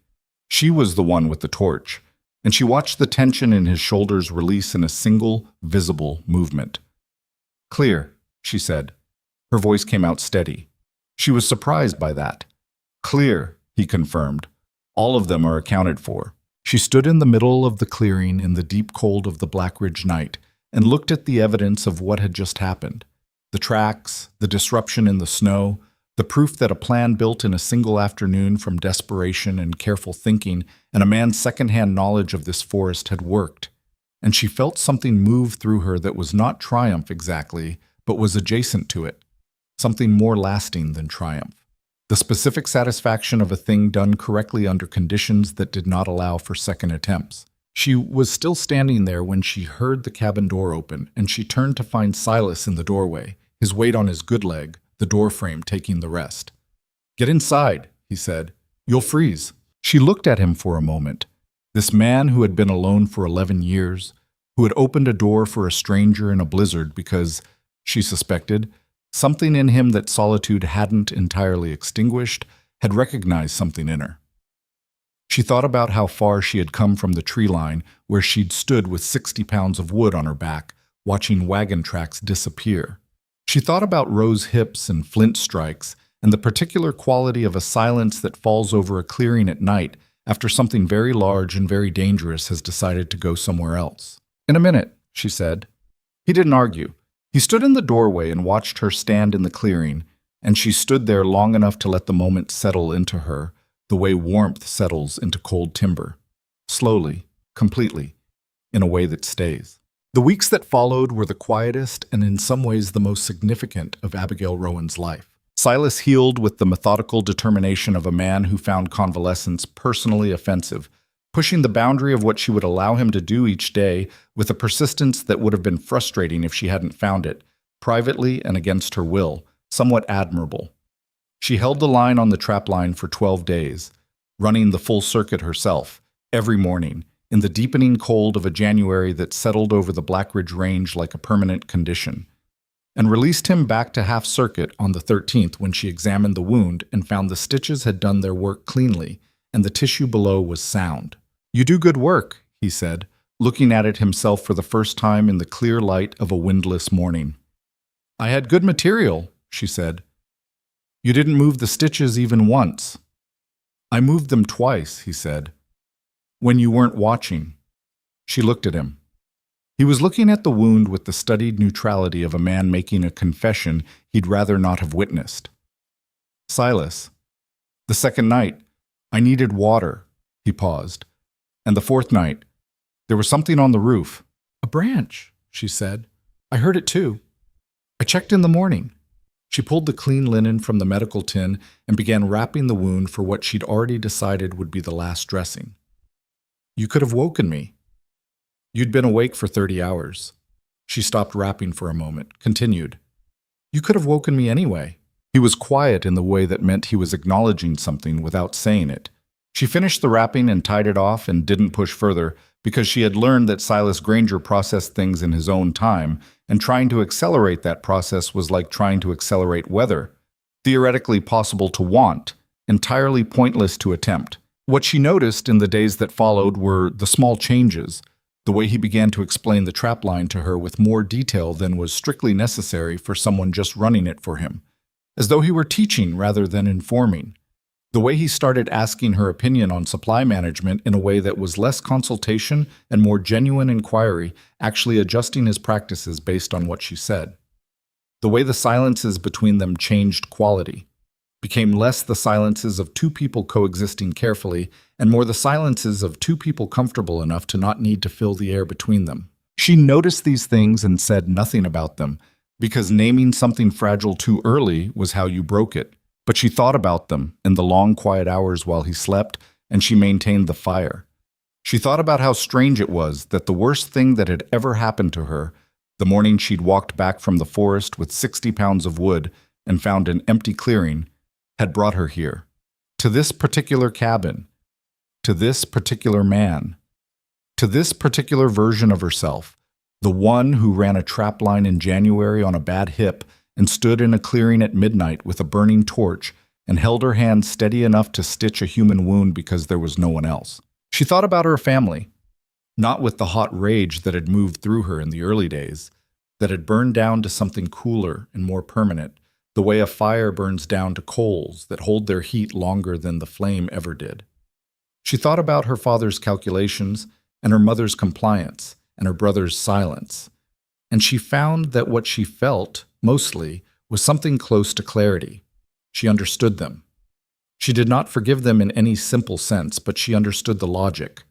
She was the one with the torch, and she watched the tension in his shoulders release in a single, visible movement. "Clear," she said. Her voice came out steady. She was surprised by that. "Clear," he confirmed. "All of them are accounted for." She stood in the middle of the clearing in the deep cold of the Blackridge night and looked at the evidence of what had just happened. The tracks, the disruption in the snow, the proof that a plan built in a single afternoon from desperation and careful thinking and a man's second-hand knowledge of this forest had worked. And she felt something move through her that was not triumph exactly, but was adjacent to it. Something more lasting than triumph. The specific satisfaction of a thing done correctly under conditions that did not allow for second attempts. She was still standing there when she heard the cabin door open, and she turned to find Silas in the doorway, his weight on his good leg, the doorframe taking the rest. "Get inside," he said. "You'll freeze." She looked at him for a moment. This man who had been alone for 11 years, who had opened a door for a stranger in a blizzard because, she suspected, something in him that solitude hadn't entirely extinguished had recognized something in her. She thought about how far she had come from the tree line where she'd stood with 60 pounds of wood on her back, watching wagon tracks disappear. She thought about rose hips and flint strikes and the particular quality of a silence that falls over a clearing at night after something very large and very dangerous has decided to go somewhere else. "In a minute," she said. He didn't argue. He stood in the doorway and watched her stand in the clearing, and she stood there long enough to let the moment settle into her, the way warmth settles into cold timber. Slowly, completely, in a way that stays. The weeks that followed were the quietest and in some ways the most significant of Abigail Rowan's life. Silas healed with the methodical determination of a man who found convalescence personally offensive, pushing the boundary of what she would allow him to do each day with a persistence that would have been frustrating if she hadn't found it, privately and against her will, somewhat admirable. She held the line on the trap line for 12 days, running the full circuit herself, every morning, in the deepening cold of a January that settled over the Blackridge Range like a permanent condition, and released him back to half circuit on the 13th when she examined the wound and found the stitches had done their work cleanly and the tissue below was sound. "You do good work," he said, looking at it himself for the first time in the clear light of a windless morning. "I had good material," she said. "You didn't move the stitches even once." "I moved them twice," he said. "When you weren't watching." She looked at him. He was looking at the wound with the studied neutrality of a man making a confession he'd rather not have witnessed. "Silas, the second night, I needed water." He paused. "And the fourth night, there was something on the roof." "A branch," she said. "I heard it too. I checked in the morning." She pulled the clean linen from the medical tin and began wrapping the wound for what she'd already decided would be the last dressing. You could have woken me. You'd been awake for 30 hours. She stopped rapping for a moment, continued. You could have woken me anyway. He was quiet in the way that meant he was acknowledging something without saying it. She finished the rapping and tied it off and didn't push further because she had learned that Silas Granger processed things in his own time, and trying to accelerate that process was like trying to accelerate weather. Theoretically possible to want, entirely pointless to attempt. What she noticed in the days that followed were the small changes, the way he began to explain the trapline to her with more detail than was strictly necessary for someone just running it for him, as though he were teaching rather than informing. The way he started asking her opinion on supply management in a way that was less consultation and more genuine inquiry, actually adjusting his practices based on what she said. The way the silences between them changed quality, became less the silences of two people coexisting carefully and more the silences of two people comfortable enough to not need to fill the air between them. She noticed these things and said nothing about them, because naming something fragile too early was how you broke it. But she thought about them in the long, quiet hours while he slept, and she maintained the fire. She thought about how strange it was that the worst thing that had ever happened to her, the morning she'd walked back from the forest with 60 pounds of wood and found an empty clearing, had brought her here, to this particular cabin, to this particular man, to this particular version of herself, the one who ran a trapline in January on a bad hip and stood in a clearing at midnight with a burning torch and held her hand steady enough to stitch a human wound because there was no one else. She thought about her family, not with the hot rage that had moved through her in the early days, that had burned down to something cooler and more permanent, the way a fire burns down to coals that hold their heat longer than the flame ever did. She thought about her father's calculations and her mother's compliance and her brother's silence, and she found that what she felt, mostly, was something close to clarity. She understood them. She did not forgive them in any simple sense, but she understood the logic,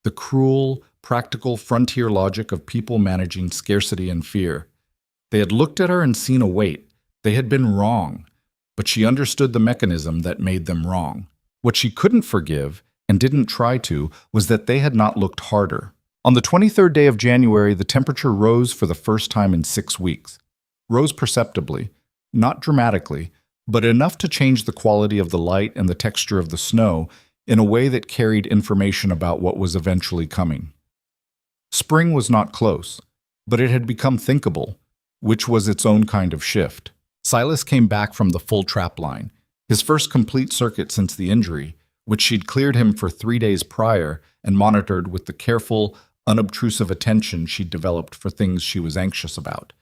the cruel, practical frontier logic of people managing scarcity and fear. They had looked at her and seen a weight. They had been wrong, but she understood the mechanism that made them wrong. What she couldn't forgive, and didn't try to, was that they had not looked harder. On the 23rd day of January, the temperature rose for the first time in 6 weeks. Rose perceptibly, not dramatically, but enough to change the quality of the light and the texture of the snow in a way that carried information about what was eventually coming. Spring was not close, but it had become thinkable, which was its own kind of shift. Silas came back from the full trap line, his first complete circuit since the injury, which she'd cleared him for 3 days prior and monitored with the careful, unobtrusive attention she'd developed for things she was anxious about,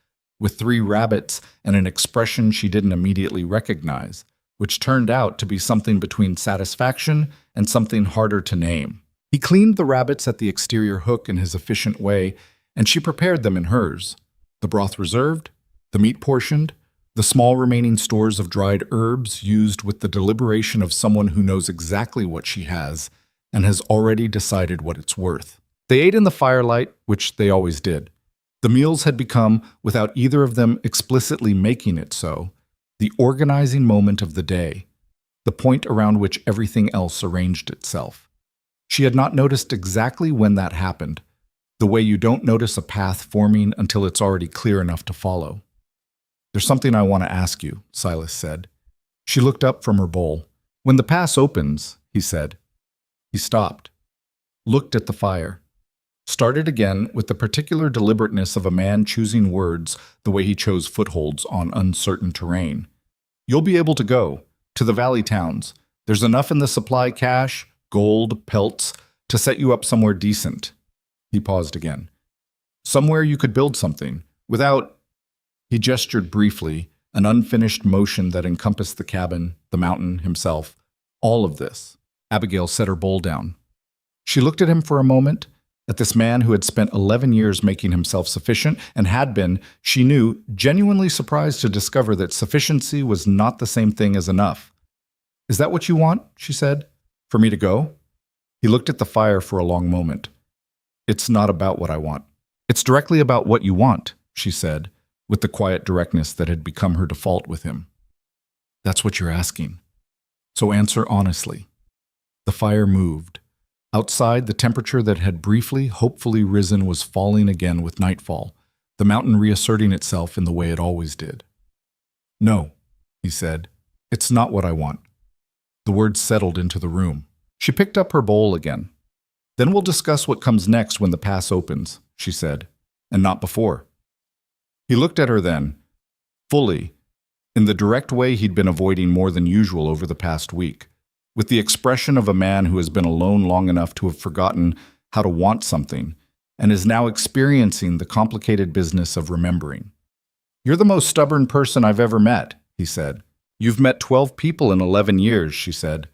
with 3 rabbits and an expression she didn't immediately recognize, which turned out to be something between satisfaction and something harder to name. He cleaned the rabbits at the exterior hook in his efficient way, and she prepared them in hers, the broth reserved, the meat portioned, the small remaining stores of dried herbs used with the deliberation of someone who knows exactly what she has and has already decided what it's worth. They ate in the firelight, which they always did. The meals had become, without either of them explicitly making it so, the organizing moment of the day, the point around which everything else arranged itself. She had not noticed exactly when that happened, the way you don't notice a path forming until it's already clear enough to follow. There's something I want to ask you, Silas said. She looked up from her bowl. When the pass opens, he said. He stopped, looked at the fire, started again with the particular deliberateness of a man choosing words the way he chose footholds on uncertain terrain. You'll be able to go to the valley towns. There's enough in the supply cache, gold, pelts, to set you up somewhere decent. He paused again. Somewhere you could build something, without... He gestured briefly, an unfinished motion that encompassed the cabin, the mountain, himself. All of this. Abigail set her bowl down. She looked at him for a moment, at this man who had spent 11 years making himself sufficient and had been, she knew, genuinely surprised to discover that sufficiency was not the same thing as enough. Is that what you want? She said. For me to go? He looked at the fire for a long moment. It's not about what I want. It's directly about what you want, she said, with the quiet directness that had become her default with him. That's what you're asking. So answer honestly. The fire moved. Outside, the temperature that had briefly, hopefully risen was falling again with nightfall, the mountain reasserting itself in the way it always did. "No," he said. "It's not what I want." The words settled into the room. She picked up her bowl again. "Then we'll discuss what comes next when the pass opens," she said, "and not before." He looked at her then, fully, in the direct way he'd been avoiding more than usual over the past week, with the expression of a man who has been alone long enough to have forgotten how to want something and is now experiencing the complicated business of remembering. "You're the most stubborn person I've ever met," he said. "You've met 12 people in 11 years, she said.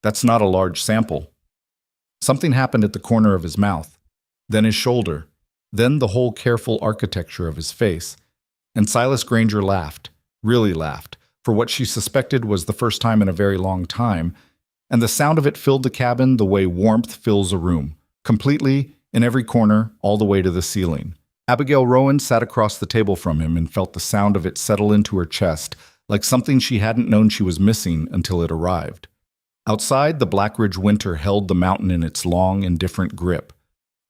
"That's not a large sample." Something happened at the corner of his mouth, then his shoulder, then the whole careful architecture of his face, and Silas Granger laughed, really laughed, for what she suspected was the first time in a very long time, and the sound of it filled the cabin the way warmth fills a room, completely, in every corner, all the way to the ceiling. Abigail Rowan sat across the table from him and felt the sound of it settle into her chest, like something she hadn't known she was missing until it arrived. Outside, the Blackridge winter held the mountain in its long, indifferent grip.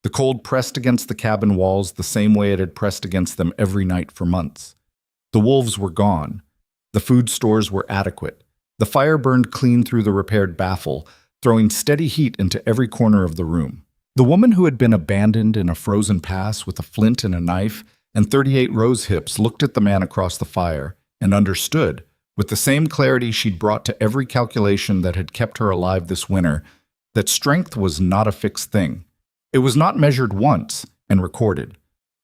The cold pressed against the cabin walls the same way it had pressed against them every night for months. The wolves were gone. The food stores were adequate. The fire burned clean through the repaired baffle, throwing steady heat into every corner of the room. The woman who had been abandoned in a frozen pass with a flint and a knife and 38 rose hips looked at the man across the fire and understood, with the same clarity she'd brought to every calculation that had kept her alive this winter, that strength was not a fixed thing. It was not measured once and recorded.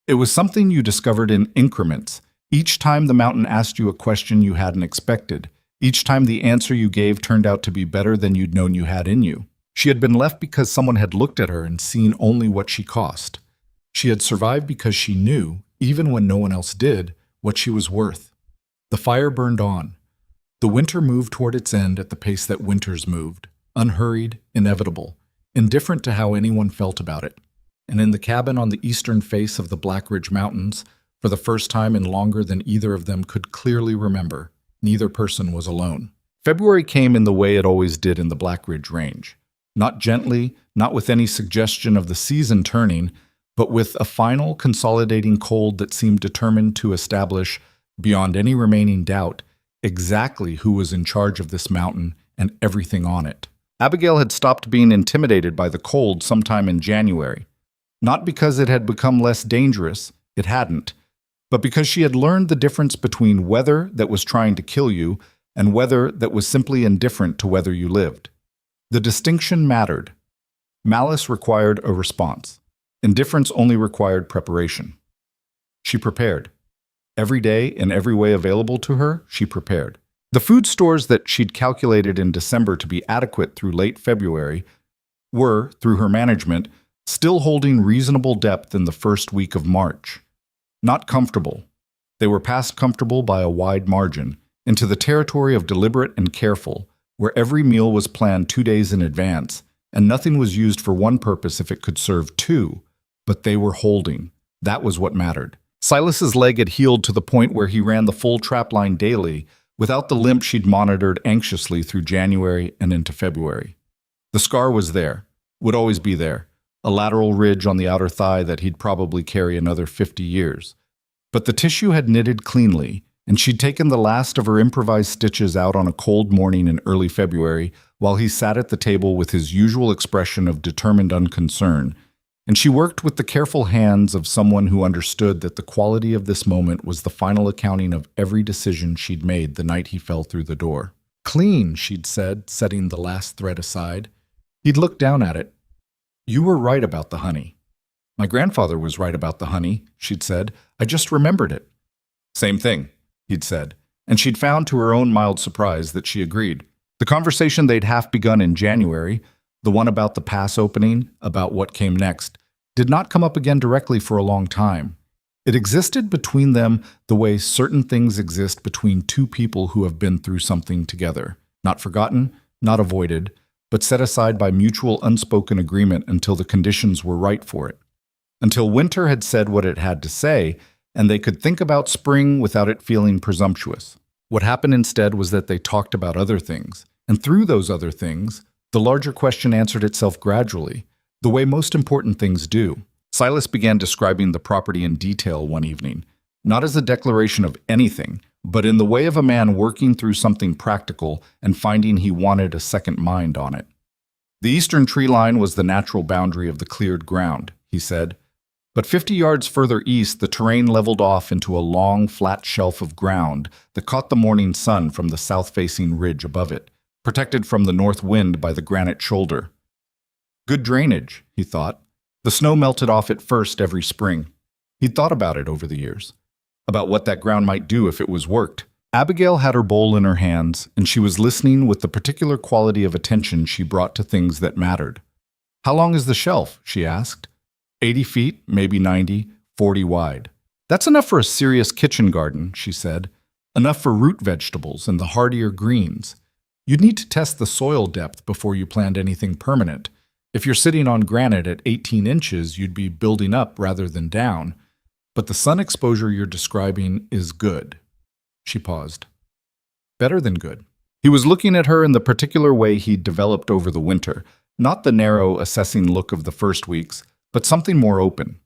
It was something you discovered in increments, each time the mountain asked you a question you hadn't expected, each time the answer you gave turned out to be better than you'd known you had in you. She had been left because someone had looked at her and seen only what she cost. She had survived because she knew, even when no one else did, what she was worth. The fire burned on. The winter moved toward its end at the pace that winters moved, unhurried, inevitable, indifferent to how anyone felt about it. And in the cabin on the eastern face of the Blackridge Mountains, for the first time in longer than either of them could clearly remember, neither person was alone. February came in the way it always did in the Blackridge Range. Not gently, not with any suggestion of the season turning, but with a final consolidating cold that seemed determined to establish, beyond any remaining doubt, exactly who was in charge of this mountain and everything on it. Abigail had stopped being intimidated by the cold sometime in January. Not because it had become less dangerous, it hadn't, but because she had learned the difference between weather that was trying to kill you and weather that was simply indifferent to whether you lived. The distinction mattered. Malice required a response. Indifference only required preparation. She prepared. Every day, in every way available to her, she prepared. The food stores that she'd calculated in December to be adequate through late February were, through her management, still holding reasonable depth in the first week of March. Not comfortable. They were past comfortable by a wide margin, into the territory of deliberate and careful, where every meal was planned 2 days in advance, and nothing was used for one purpose if it could serve two, but they were holding. That was what mattered. Silas's leg had healed to the point where he ran the full trapline daily, without the limp she'd monitored anxiously through January and into February. The scar was there, would always be there, a lateral ridge on the outer thigh that he'd probably carry another 50 years. But the tissue had knitted cleanly, and she'd taken the last of her improvised stitches out on a cold morning in early February while he sat at the table with his usual expression of determined unconcern, and she worked with the careful hands of someone who understood that the quality of this moment was the final accounting of every decision she'd made the night he fell through the door. "Clean," she'd said, setting the last thread aside. He'd looked down at it. "You were right about the honey." "My grandfather was right about the honey," she'd said. "I just remembered it." "Same thing," he'd said, and she'd found to her own mild surprise that she agreed. The conversation they'd half begun in January, the one about the pass opening, about what came next, did not come up again directly for a long time. It existed between them the way certain things exist between two people who have been through something together, not forgotten, not avoided, but set aside by mutual unspoken agreement until the conditions were right for it. Until winter had said what it had to say, and they could think about spring without it feeling presumptuous. What happened instead was that they talked about other things, and through those other things, the larger question answered itself gradually, the way most important things do. Silas began describing the property in detail one evening, not as a declaration of anything, but in the way of a man working through something practical and finding he wanted a second mind on it. The eastern tree line was the natural boundary of the cleared ground, he said, but 50 yards further east the terrain leveled off into a long, flat shelf of ground that caught the morning sun from the south-facing ridge above it, protected from the north wind by the granite shoulder. Good drainage, he thought. The snow melted off it first every spring. He'd thought about it over the years, about what that ground might do if it was worked. Abigail had her bowl in her hands, and she was listening with the particular quality of attention she brought to things that mattered. "How long is the shelf?" she asked. 80 feet, maybe 90, 40 wide. "That's enough for a serious kitchen garden," she said. "Enough for root vegetables and the hardier greens. You'd need to test the soil depth before you planned anything permanent. If you're sitting on granite at 18 inches, you'd be building up rather than down. But the sun exposure you're describing is good." She paused. "Better than good." He was looking at her in the particular way he'd developed over the winter, not the narrow, assessing look of the first weeks, but something more open,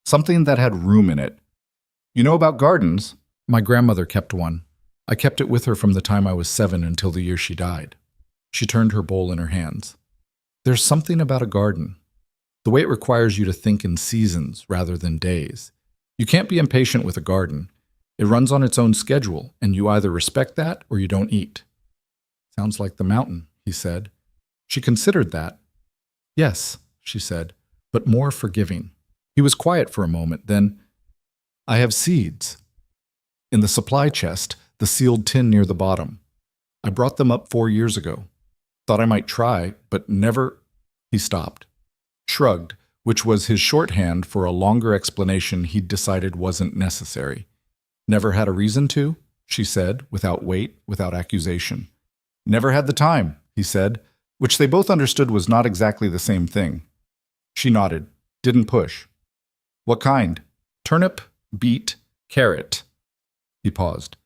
something that had room in it. "You know about gardens?" "My grandmother kept one. I kept it with her from the time I was 7 until the year she died." She turned her bowl in her hands. "There's something about a garden, the way it requires you to think in seasons rather than days. You can't be impatient with a garden. It runs on its own schedule, and you either respect that or you don't eat." "Sounds like the mountain," he said. She considered that. "Yes," she said, "but more forgiving." He was quiet for a moment, then, "I have seeds. In the supply chest, the sealed tin near the bottom. I brought them up 4 years ago. Thought I might try, but never—" He stopped, shrugged, which was his shorthand for a longer explanation he'd decided wasn't necessary. "Never had a reason to?" she said, without weight, without accusation. "Never had the time," he said, which they both understood was not exactly the same thing. She nodded, didn't push. "What kind?" "Turnip, beet, carrot." He paused.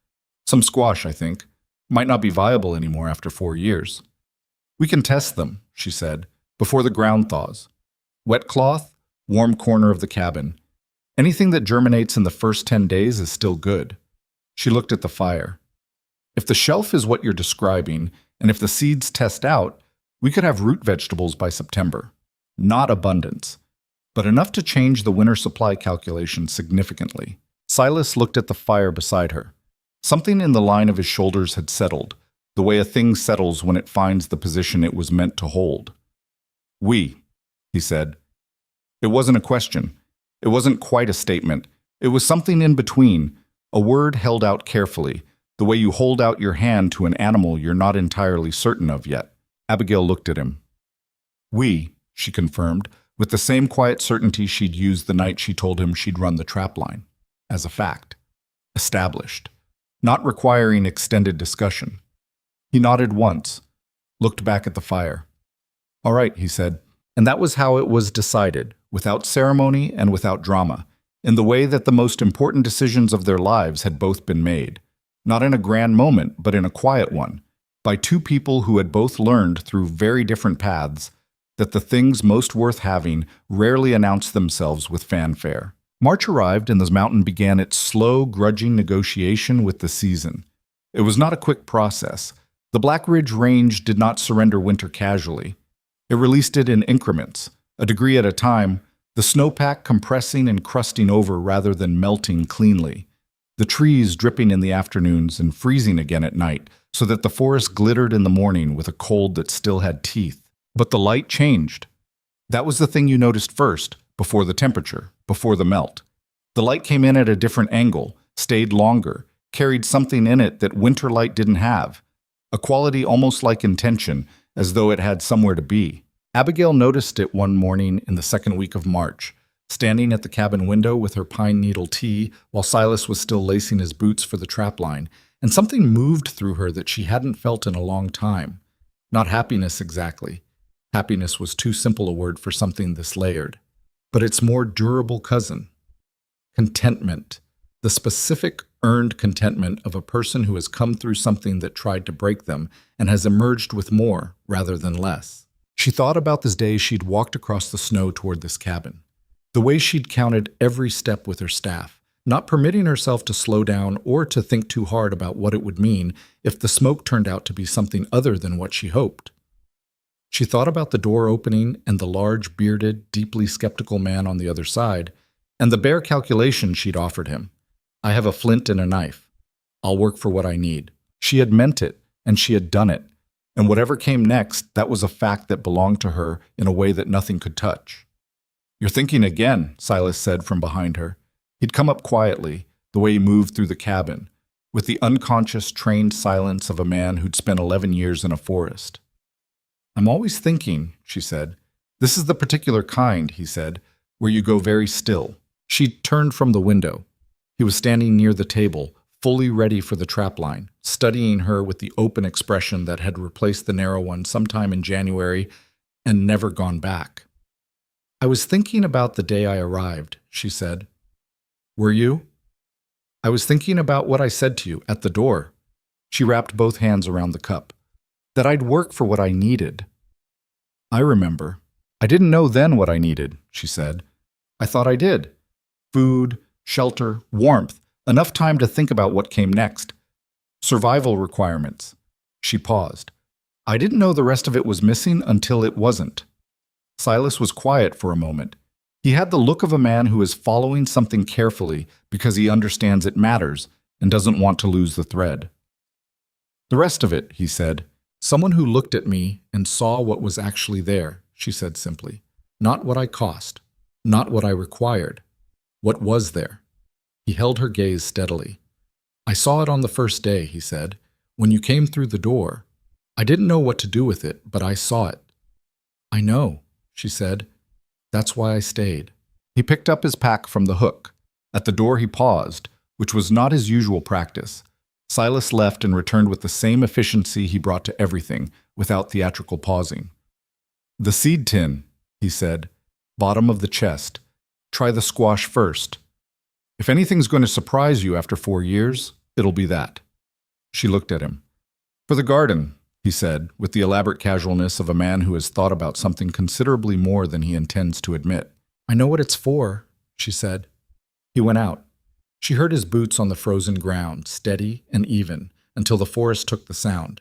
"Some squash, I think. Might not be viable anymore after 4 years." "We can test them," she said, "before the ground thaws. Wet cloth, warm corner of the cabin. Anything that germinates in the first 10 days is still good." She looked at the fire. "If the shelf is what you're describing, and if the seeds test out, we could have root vegetables by September. Not abundance, but enough to change the winter supply calculation significantly." Silas looked at the fire beside her. Something in the line of his shoulders had settled, the way a thing settles when it finds the position it was meant to hold. "We," he said. It wasn't a question. It wasn't quite a statement. It was something in between, a word held out carefully, the way you hold out your hand to an animal you're not entirely certain of yet. Abigail looked at him. "We," she confirmed, with the same quiet certainty she'd used the night she told him she'd run the trapline. As a fact. Established. Not requiring extended discussion. He nodded once, looked back at the fire. "All right," he said. And that was how it was decided, without ceremony and without drama, in the way that the most important decisions of their lives had both been made. Not in a grand moment, but in a quiet one, by two people who had both learned through very different paths that the things most worth having rarely announce themselves with fanfare. March arrived and the mountain began its slow, grudging negotiation with the season. It was not a quick process. The Black Ridge Range did not surrender winter casually. It released it in increments, a degree at a time, the snowpack compressing and crusting over rather than melting cleanly, the trees dripping in the afternoons and freezing again at night, so that the forest glittered in the morning with a cold that still had teeth. But the light changed. That was the thing you noticed first, before the temperature, before the melt. The light came in at a different angle, stayed longer, carried something in it that winter light didn't have, a quality almost like intention, as though it had somewhere to be. Abigail noticed it one morning in the second week of March, standing at the cabin window with her pine needle tea while Silas was still lacing his boots for the trapline, and something moved through her that she hadn't felt in a long time. Not happiness exactly. Happiness was too simple a word for something this layered. But its more durable cousin. Contentment. The specific, earned contentment of a person who has come through something that tried to break them and has emerged with more rather than less. She thought about the day she'd walked across the snow toward this cabin, the way she'd counted every step with her staff, not permitting herself to slow down or to think too hard about what it would mean if the smoke turned out to be something other than what she hoped. She thought about the door opening and the large, bearded, deeply skeptical man on the other side, and the bare calculation she'd offered him. I have a flint and a knife. I'll work for what I need. She had meant it, and she had done it, and whatever came next, that was a fact that belonged to her in a way that nothing could touch. "You're thinking again," Silas said from behind her. He'd come up quietly, the way he moved through the cabin, with the unconscious, trained silence of a man who'd spent 11 years in a forest. "I'm always thinking," she said. "This is the particular kind," he said, "where you go very still." She turned from the window. He was standing near the table, fully ready for the trapline, studying her with the open expression that had replaced the narrow one sometime in January and never gone back. "I was thinking about the day I arrived," she said. "Were you?" "I was thinking about what I said to you at the door." She wrapped both hands around the cup. "That I'd work for what I needed." "I remember. I didn't know then what I needed," she said. "I thought I did. Food, shelter, warmth, enough time to think about what came next. Survival requirements." She paused. "I didn't know the rest of it was missing until it wasn't." Silas was quiet for a moment. He had the look of a man who is following something carefully because he understands it matters and doesn't want to lose the thread. "The rest of it," he said. "Someone who looked at me and saw what was actually there," she said simply. "Not what I cost, not what I required. What was there?" He held her gaze steadily. "I saw it on the first day," he said. "When you came through the door. I didn't know what to do with it, but I saw it." "I know," she said. "That's why I stayed." He picked up his pack from the hook. At the door he paused, which was not his usual practice. Silas left and returned with the same efficiency he brought to everything, without theatrical pausing. "The seed tin," he said. "Bottom of the chest. Try the squash first. If anything's going to surprise you after 4 years, it'll be that." She looked at him. "For the garden," he said, with the elaborate casualness of a man who has thought about something considerably more than he intends to admit. "I know what it's for," she said. He went out. She heard his boots on the frozen ground, steady and even, until the forest took the sound.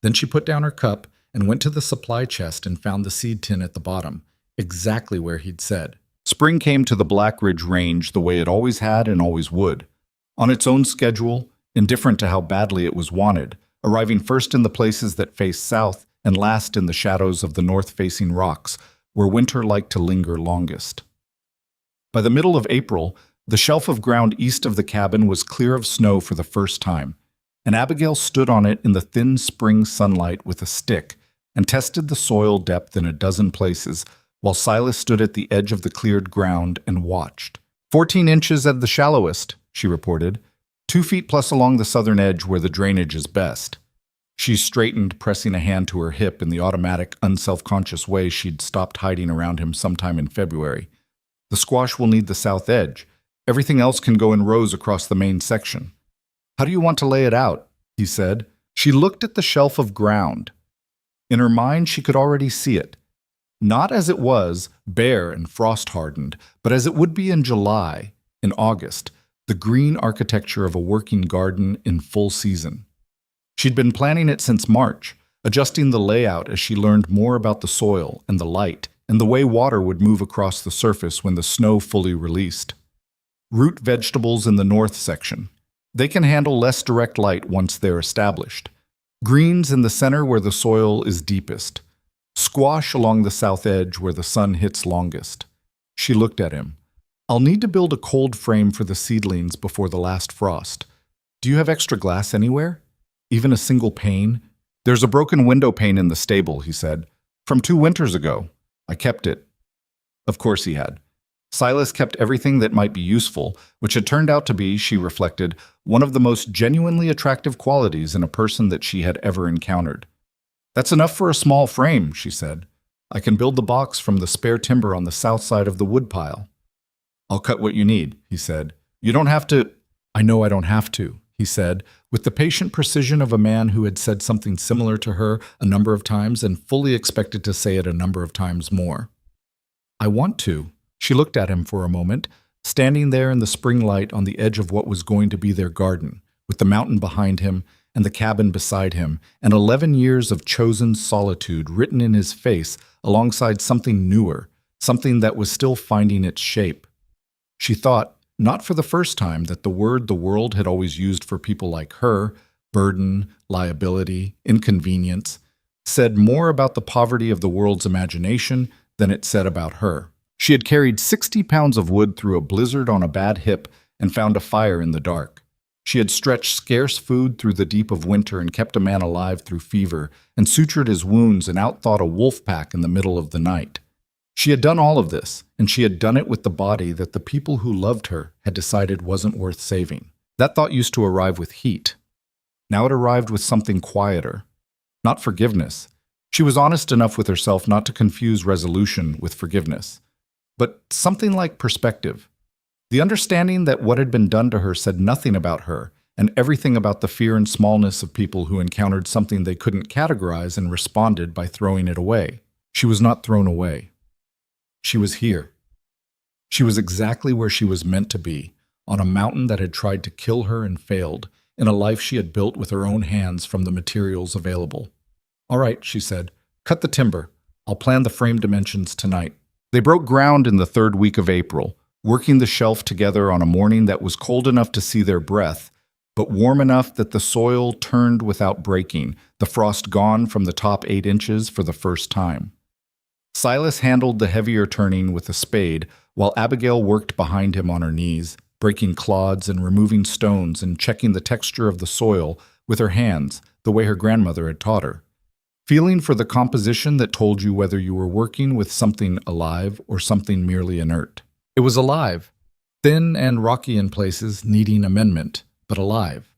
Then she put down her cup and went to the supply chest and found the seed tin at the bottom, exactly where he'd said. Spring came to the Black Ridge Range the way it always had and always would, on its own schedule, indifferent to how badly it was wanted, arriving first in the places that faced south and last in the shadows of the north-facing rocks, where winter liked to linger longest. By the middle of April, the shelf of ground east of the cabin was clear of snow for the first time, and Abigail stood on it in the thin spring sunlight with a stick and tested the soil depth in a dozen places, while Silas stood at the edge of the cleared ground and watched. 14 inches at the shallowest, she reported, 2 feet plus along the southern edge where the drainage is best. She straightened, pressing a hand to her hip in the automatic, unself-conscious way she'd stopped hiding around him sometime in February. "The squash will need the south edge. Everything else can go in rows across the main section." "How do you want to lay it out?" he said. She looked at the shelf of ground. In her mind, she could already see it. Not as it was, bare and frost-hardened, but as it would be in July, in August, the green architecture of a working garden in full season. She'd been planning it since March, adjusting the layout as she learned more about the soil and the light and the way water would move across the surface when the snow fully released. Root vegetables in the north section. They can handle less direct light once they're established. Greens in the center where the soil is deepest. Squash along the south edge where the sun hits longest. She looked at him. "I'll need to build a cold frame for the seedlings before the last frost. Do you have extra glass anywhere? Even a single pane?" "There's a broken window pane in the stable," he said. "From 2 winters ago. I kept it." Of course he had. Silas kept everything that might be useful, which had turned out to be, she reflected, one of the most genuinely attractive qualities in a person that she had ever encountered. "That's enough for a small frame," she said. "I can build the box from the spare timber on the south side of the woodpile." "I'll cut what you need," he said. "You don't have to—" "I know I don't have to," he said, with the patient precision of a man who had said something similar to her a number of times and fully expected to say it a number of times more. I want to. She looked at him for a moment, standing there in the spring light on the edge of what was going to be their garden, with the mountain behind him and the cabin beside him, and 11 years of chosen solitude written in his face alongside something newer, something that was still finding its shape. She thought, not for the first time, that the word the world had always used for people like her, burden, liability, inconvenience, said more about the poverty of the world's imagination than it said about her. She had carried 60 pounds of wood through a blizzard on a bad hip and found a fire in the dark. She had stretched scarce food through the deep of winter and kept a man alive through fever, and sutured his wounds and outthought a wolf pack in the middle of the night. She had done all of this, and she had done it with the body that the people who loved her had decided wasn't worth saving. That thought used to arrive with heat. Now it arrived with something quieter. Not forgiveness. She was honest enough with herself not to confuse resolution with forgiveness. But something like perspective. The understanding that what had been done to her said nothing about her, and everything about the fear and smallness of people who encountered something they couldn't categorize and responded by throwing it away. She was not thrown away. She was here. She was exactly where she was meant to be, on a mountain that had tried to kill her and failed, in a life she had built with her own hands from the materials available. "All right," she said, "cut the timber. I'll plan the frame dimensions tonight." They broke ground in the third week of April, working the shelf together on a morning that was cold enough to see their breath, but warm enough that the soil turned without breaking, the frost gone from the top 8 inches for the first time. Silas handled the heavier turning with a spade, while Abigail worked behind him on her knees, breaking clods and removing stones and checking the texture of the soil with her hands, the way her grandmother had taught her. Feeling for the composition that told you whether you were working with something alive or something merely inert. It was alive, thin and rocky in places, needing amendment, but alive.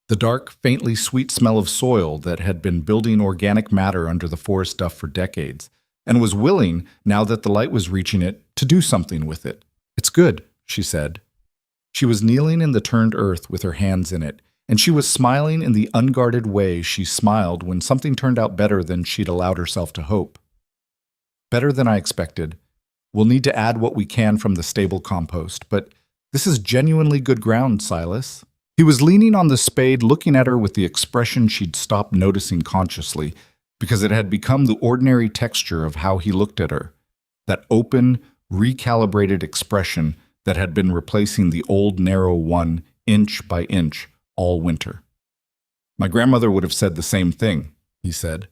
The dark, faintly sweet smell of soil that had been building organic matter under the forest duff for decades, and was willing, now that the light was reaching it, to do something with it. "It's good," she said. She was kneeling in the turned earth with her hands in it, and she was smiling in the unguarded way she smiled when something turned out better than she'd allowed herself to hope. "Better than I expected. We'll need to add what we can from the stable compost, but this is genuinely good ground, Silas." He was leaning on the spade, looking at her with the expression she'd stopped noticing consciously, because it had become the ordinary texture of how he looked at her, that open, recalibrated expression that had been replacing the old narrow one inch by inch all winter. "My grandmother would have said the same thing," he said.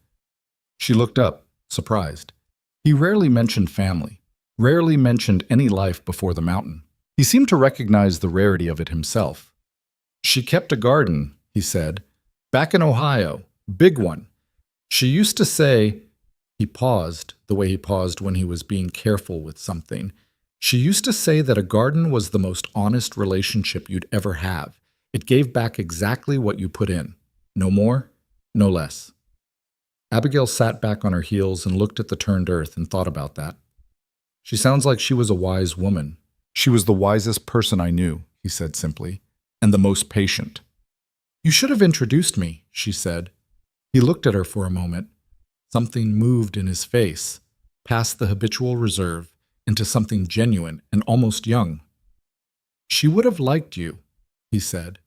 She looked up, surprised. He rarely mentioned family, rarely mentioned any life before the mountain. He seemed to recognize the rarity of it himself. "She kept a garden," he said, "back in Ohio, big one. She used to say," he paused, the way he paused when he was being careful with something. "She used to say that a garden was the most honest relationship you'd ever have. It gave back exactly what you put in. No more, no less." Abigail sat back on her heels and looked at the turned earth and thought about that. "She sounds like she was a wise woman." "She was the wisest person I knew," he said simply, "and the most patient." "You should have introduced me," she said. He looked at her for a moment. Something moved in his face, past the habitual reserve, into something genuine and almost young. "She would have liked you," he said.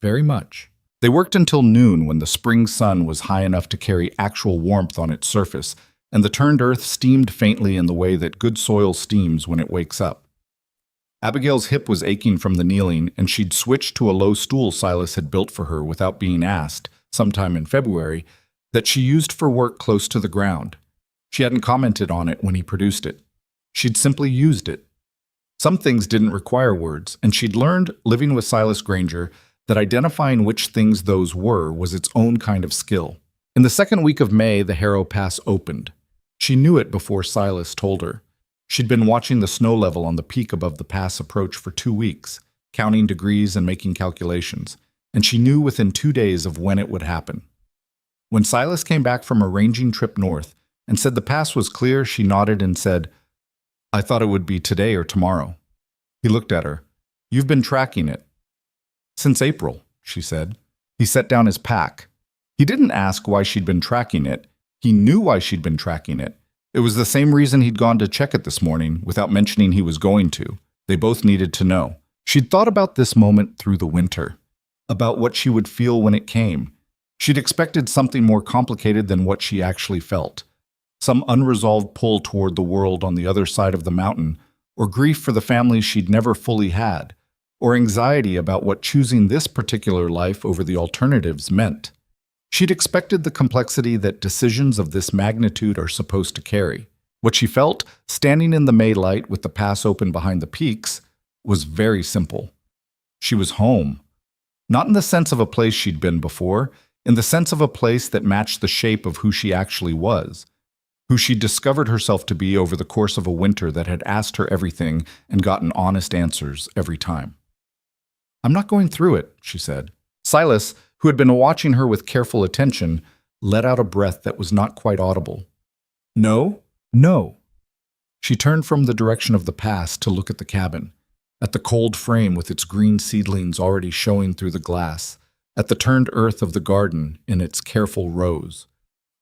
"Very much." They worked until noon when the spring sun was high enough to carry actual warmth on its surface, and the turned earth steamed faintly in the way that good soil steams when it wakes up. Abigail's hip was aching from the kneeling, and she'd switched to a low stool Silas had built for her without being asked, sometime in February, that she used for work close to the ground. She hadn't commented on it when he produced it. She'd simply used it. Some things didn't require words, and she'd learned, living with Silas Granger, that identifying which things those were was its own kind of skill. In the second week of May, the Harrow Pass opened. She knew it before Silas told her. She'd been watching the snow level on the peak above the pass approach for 2 weeks, counting degrees and making calculations, and she knew within 2 days of when it would happen. When Silas came back from a ranging trip north and said the pass was clear, she nodded and said, "I thought it would be today or tomorrow." He looked at her. "You've been tracking it." "Since April." she said. He set down his pack. He didn't ask why she'd been tracking it. He knew why she'd been tracking it. It was the same reason he'd gone to check it this morning without mentioning he was going to. They both needed to know. She'd thought about this moment through the winter, about what she would feel when it came. She'd expected something more complicated than what she actually felt. Some unresolved pull toward the world on the other side of the mountain, or grief for the family she'd never fully had, or anxiety about what choosing this particular life over the alternatives meant. She'd expected the complexity that decisions of this magnitude are supposed to carry. What she felt, standing in the May light with the pass open behind the peaks, was very simple. She was home. Not in the sense of a place she'd been before, in the sense of a place that matched the shape of who she actually was, who she discovered herself to be over the course of a winter that had asked her everything and gotten honest answers every time. "I'm not going through it," she said. Silas, who had been watching her with careful attention, let out a breath that was not quite audible. "No? No." She turned from the direction of the pass to look at the cabin, at the cold frame with its green seedlings already showing through the glass, at the turned earth of the garden in its careful rows,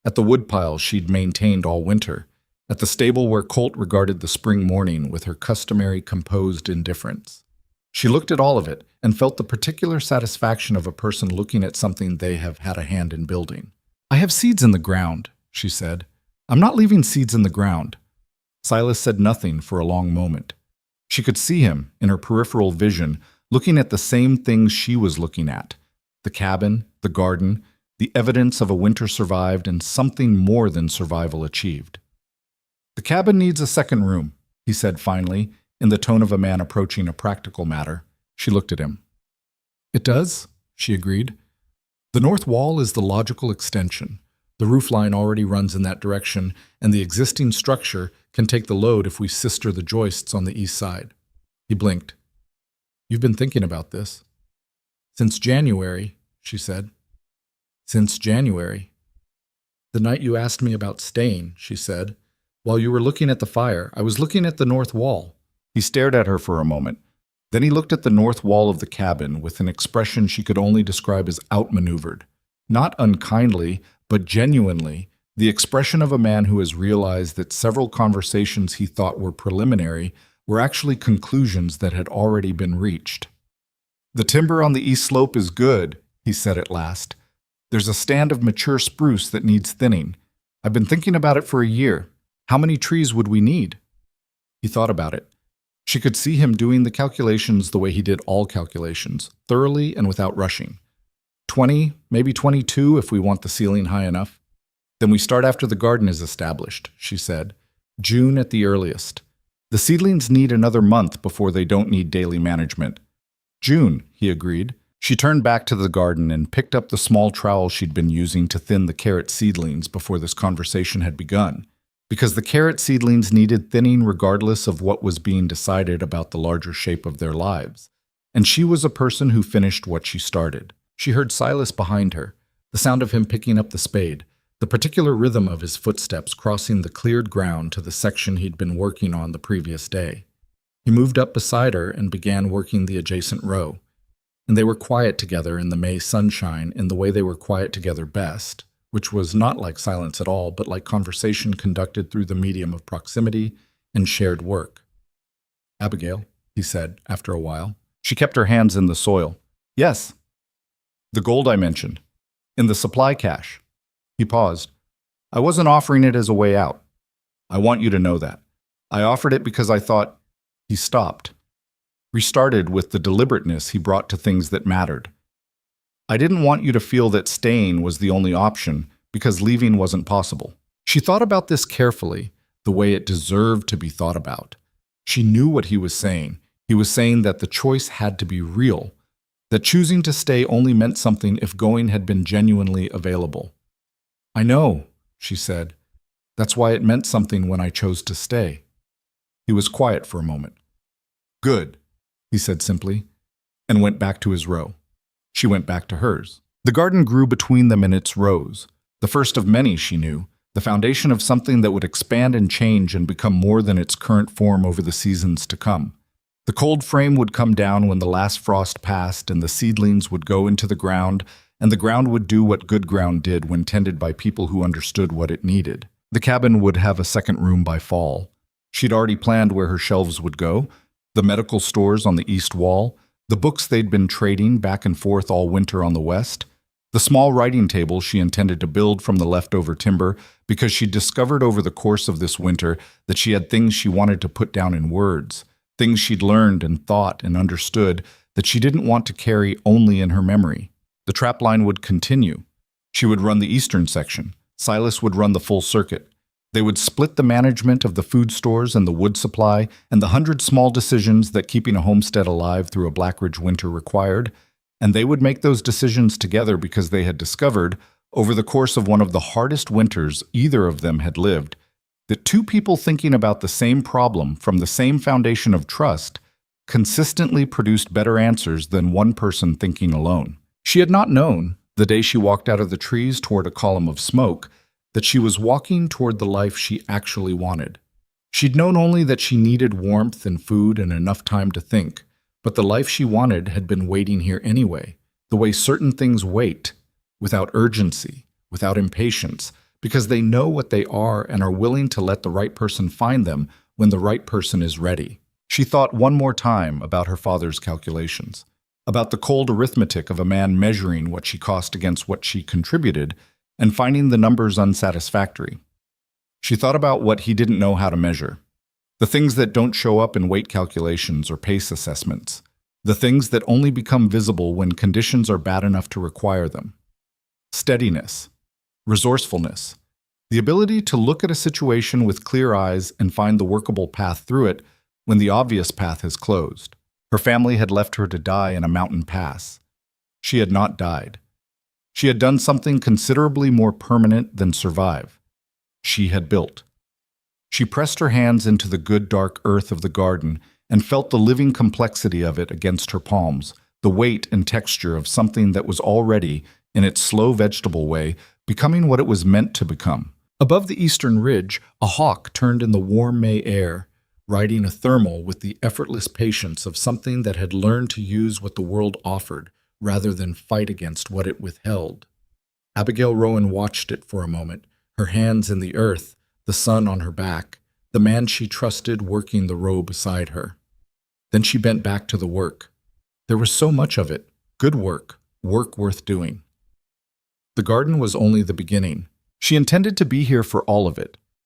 at the woodpile she'd maintained all winter, at the stable where Colt regarded the spring morning with her customary composed indifference. She looked at all of it and felt the particular satisfaction of a person looking at something they have had a hand in building. "I have seeds in the ground," she said. "I'm not leaving seeds in the ground." Silas said nothing for a long moment. She could see him, in her peripheral vision, looking at the same things she was looking at. The cabin, the garden, the evidence of a winter survived and something more than survival achieved. "The cabin needs a second room," he said finally, in the tone of a man approaching a practical matter. She looked at him. "It does," she agreed. "The north wall is the logical extension. The roof line already runs in that direction, and the existing structure can take the load if we sister the joists on the east side." He blinked. "You've been thinking about this?" "Since January," she said. "Since January." "The night you asked me about staying," she said. "While you were looking at the fire, I was looking at the north wall." He stared at her for a moment. Then he looked at the north wall of the cabin with an expression she could only describe as outmaneuvered. Not unkindly, but genuinely, the expression of a man who has realized that several conversations he thought were preliminary were actually conclusions that had already been reached. "The timber on the east slope is good," he said at last. "There's a stand of mature spruce that needs thinning. I've been thinking about it for a year. How many trees would we need?" He thought about it. She could see him doing the calculations the way he did all calculations, thoroughly and without rushing. 20, maybe 22 if we want the ceiling high enough. "Then we start after the garden is established," she said. "June at the earliest. The seedlings need another month before they don't need daily management." "June," he agreed. She turned back to the garden and picked up the small trowel she'd been using to thin the carrot seedlings before this conversation had begun, because the carrot seedlings needed thinning regardless of what was being decided about the larger shape of their lives. And she was a person who finished what she started. She heard Silas behind her, the sound of him picking up the spade, the particular rhythm of his footsteps crossing the cleared ground to the section he'd been working on the previous day. He moved up beside her and began working the adjacent row, and they were quiet together in the May sunshine in the way they were quiet together best, which was not like silence at all, but like conversation conducted through the medium of proximity and shared work. "Abigail," he said after a while. She kept her hands in the soil. "Yes." "The gold I mentioned. In the supply cache." He paused. "I wasn't offering it as a way out. I want you to know that. I offered it because I thought—" He stopped. Restarted with the deliberateness he brought to things that mattered. "I didn't want you to feel that staying was the only option because leaving wasn't possible." She thought about this carefully, the way it deserved to be thought about. She knew what he was saying. He was saying that the choice had to be real, that choosing to stay only meant something if going had been genuinely available. "I know," she said. "That's why it meant something when I chose to stay." He was quiet for a moment. "Good," he said simply, and went back to his row. She went back to hers. The garden grew between them in its rows, the first of many, she knew, the foundation of something that would expand and change and become more than its current form over the seasons to come. The cold frame would come down when the last frost passed, and the seedlings would go into the ground, and the ground would do what good ground did when tended by people who understood what it needed. The cabin would have a second room by fall. She'd already planned where her shelves would go, the medical stores on the east wall, the books they'd been trading back and forth all winter on the west, the small writing table she intended to build from the leftover timber because she discovered over the course of this winter that she had things she wanted to put down in words, things she'd learned and thought and understood that she didn't want to carry only in her memory. The trap line would continue. She would run the eastern section. Silas would run the full circuit. They would split the management of the food stores and the wood supply and the 100 small decisions that keeping a homestead alive through a Blackridge winter required, and they would make those decisions together because they had discovered, over the course of one of the hardest winters either of them had lived, that two people thinking about the same problem from the same foundation of trust consistently produced better answers than one person thinking alone. She had not known, the day she walked out of the trees toward a column of smoke, that she was walking toward the life she actually wanted. She'd known only that she needed warmth and food and enough time to think, but the life she wanted had been waiting here anyway, the way certain things wait, without urgency, without impatience, because they know what they are and are willing to let the right person find them when the right person is ready. She thought one more time about her father's calculations, about the cold arithmetic of a man measuring what she cost against what she contributed and finding the numbers unsatisfactory. She thought about what he didn't know how to measure, the things that don't show up in weight calculations or pace assessments, the things that only become visible when conditions are bad enough to require them. Steadiness, resourcefulness, the ability to look at a situation with clear eyes and find the workable path through it when the obvious path has closed. Her family had left her to die in a mountain pass. She had not died. She had done something considerably more permanent than survive. She had built. She pressed her hands into the good dark earth of the garden and felt the living complexity of it against her palms, the weight and texture of something that was already, in its slow vegetable way, becoming what it was meant to become. Above the eastern ridge, a hawk turned in the warm May air, riding a thermal with the effortless patience of something that had learned to use what the world offered rather than fight against what it withheld. Abigail Rowan watched it for a moment, her hands in the earth, the sun on her back, the man she trusted working the row beside her. Then she bent back to the work. There was so much of it, good work, work worth doing. The garden was only the beginning. She intended to be here for all of it,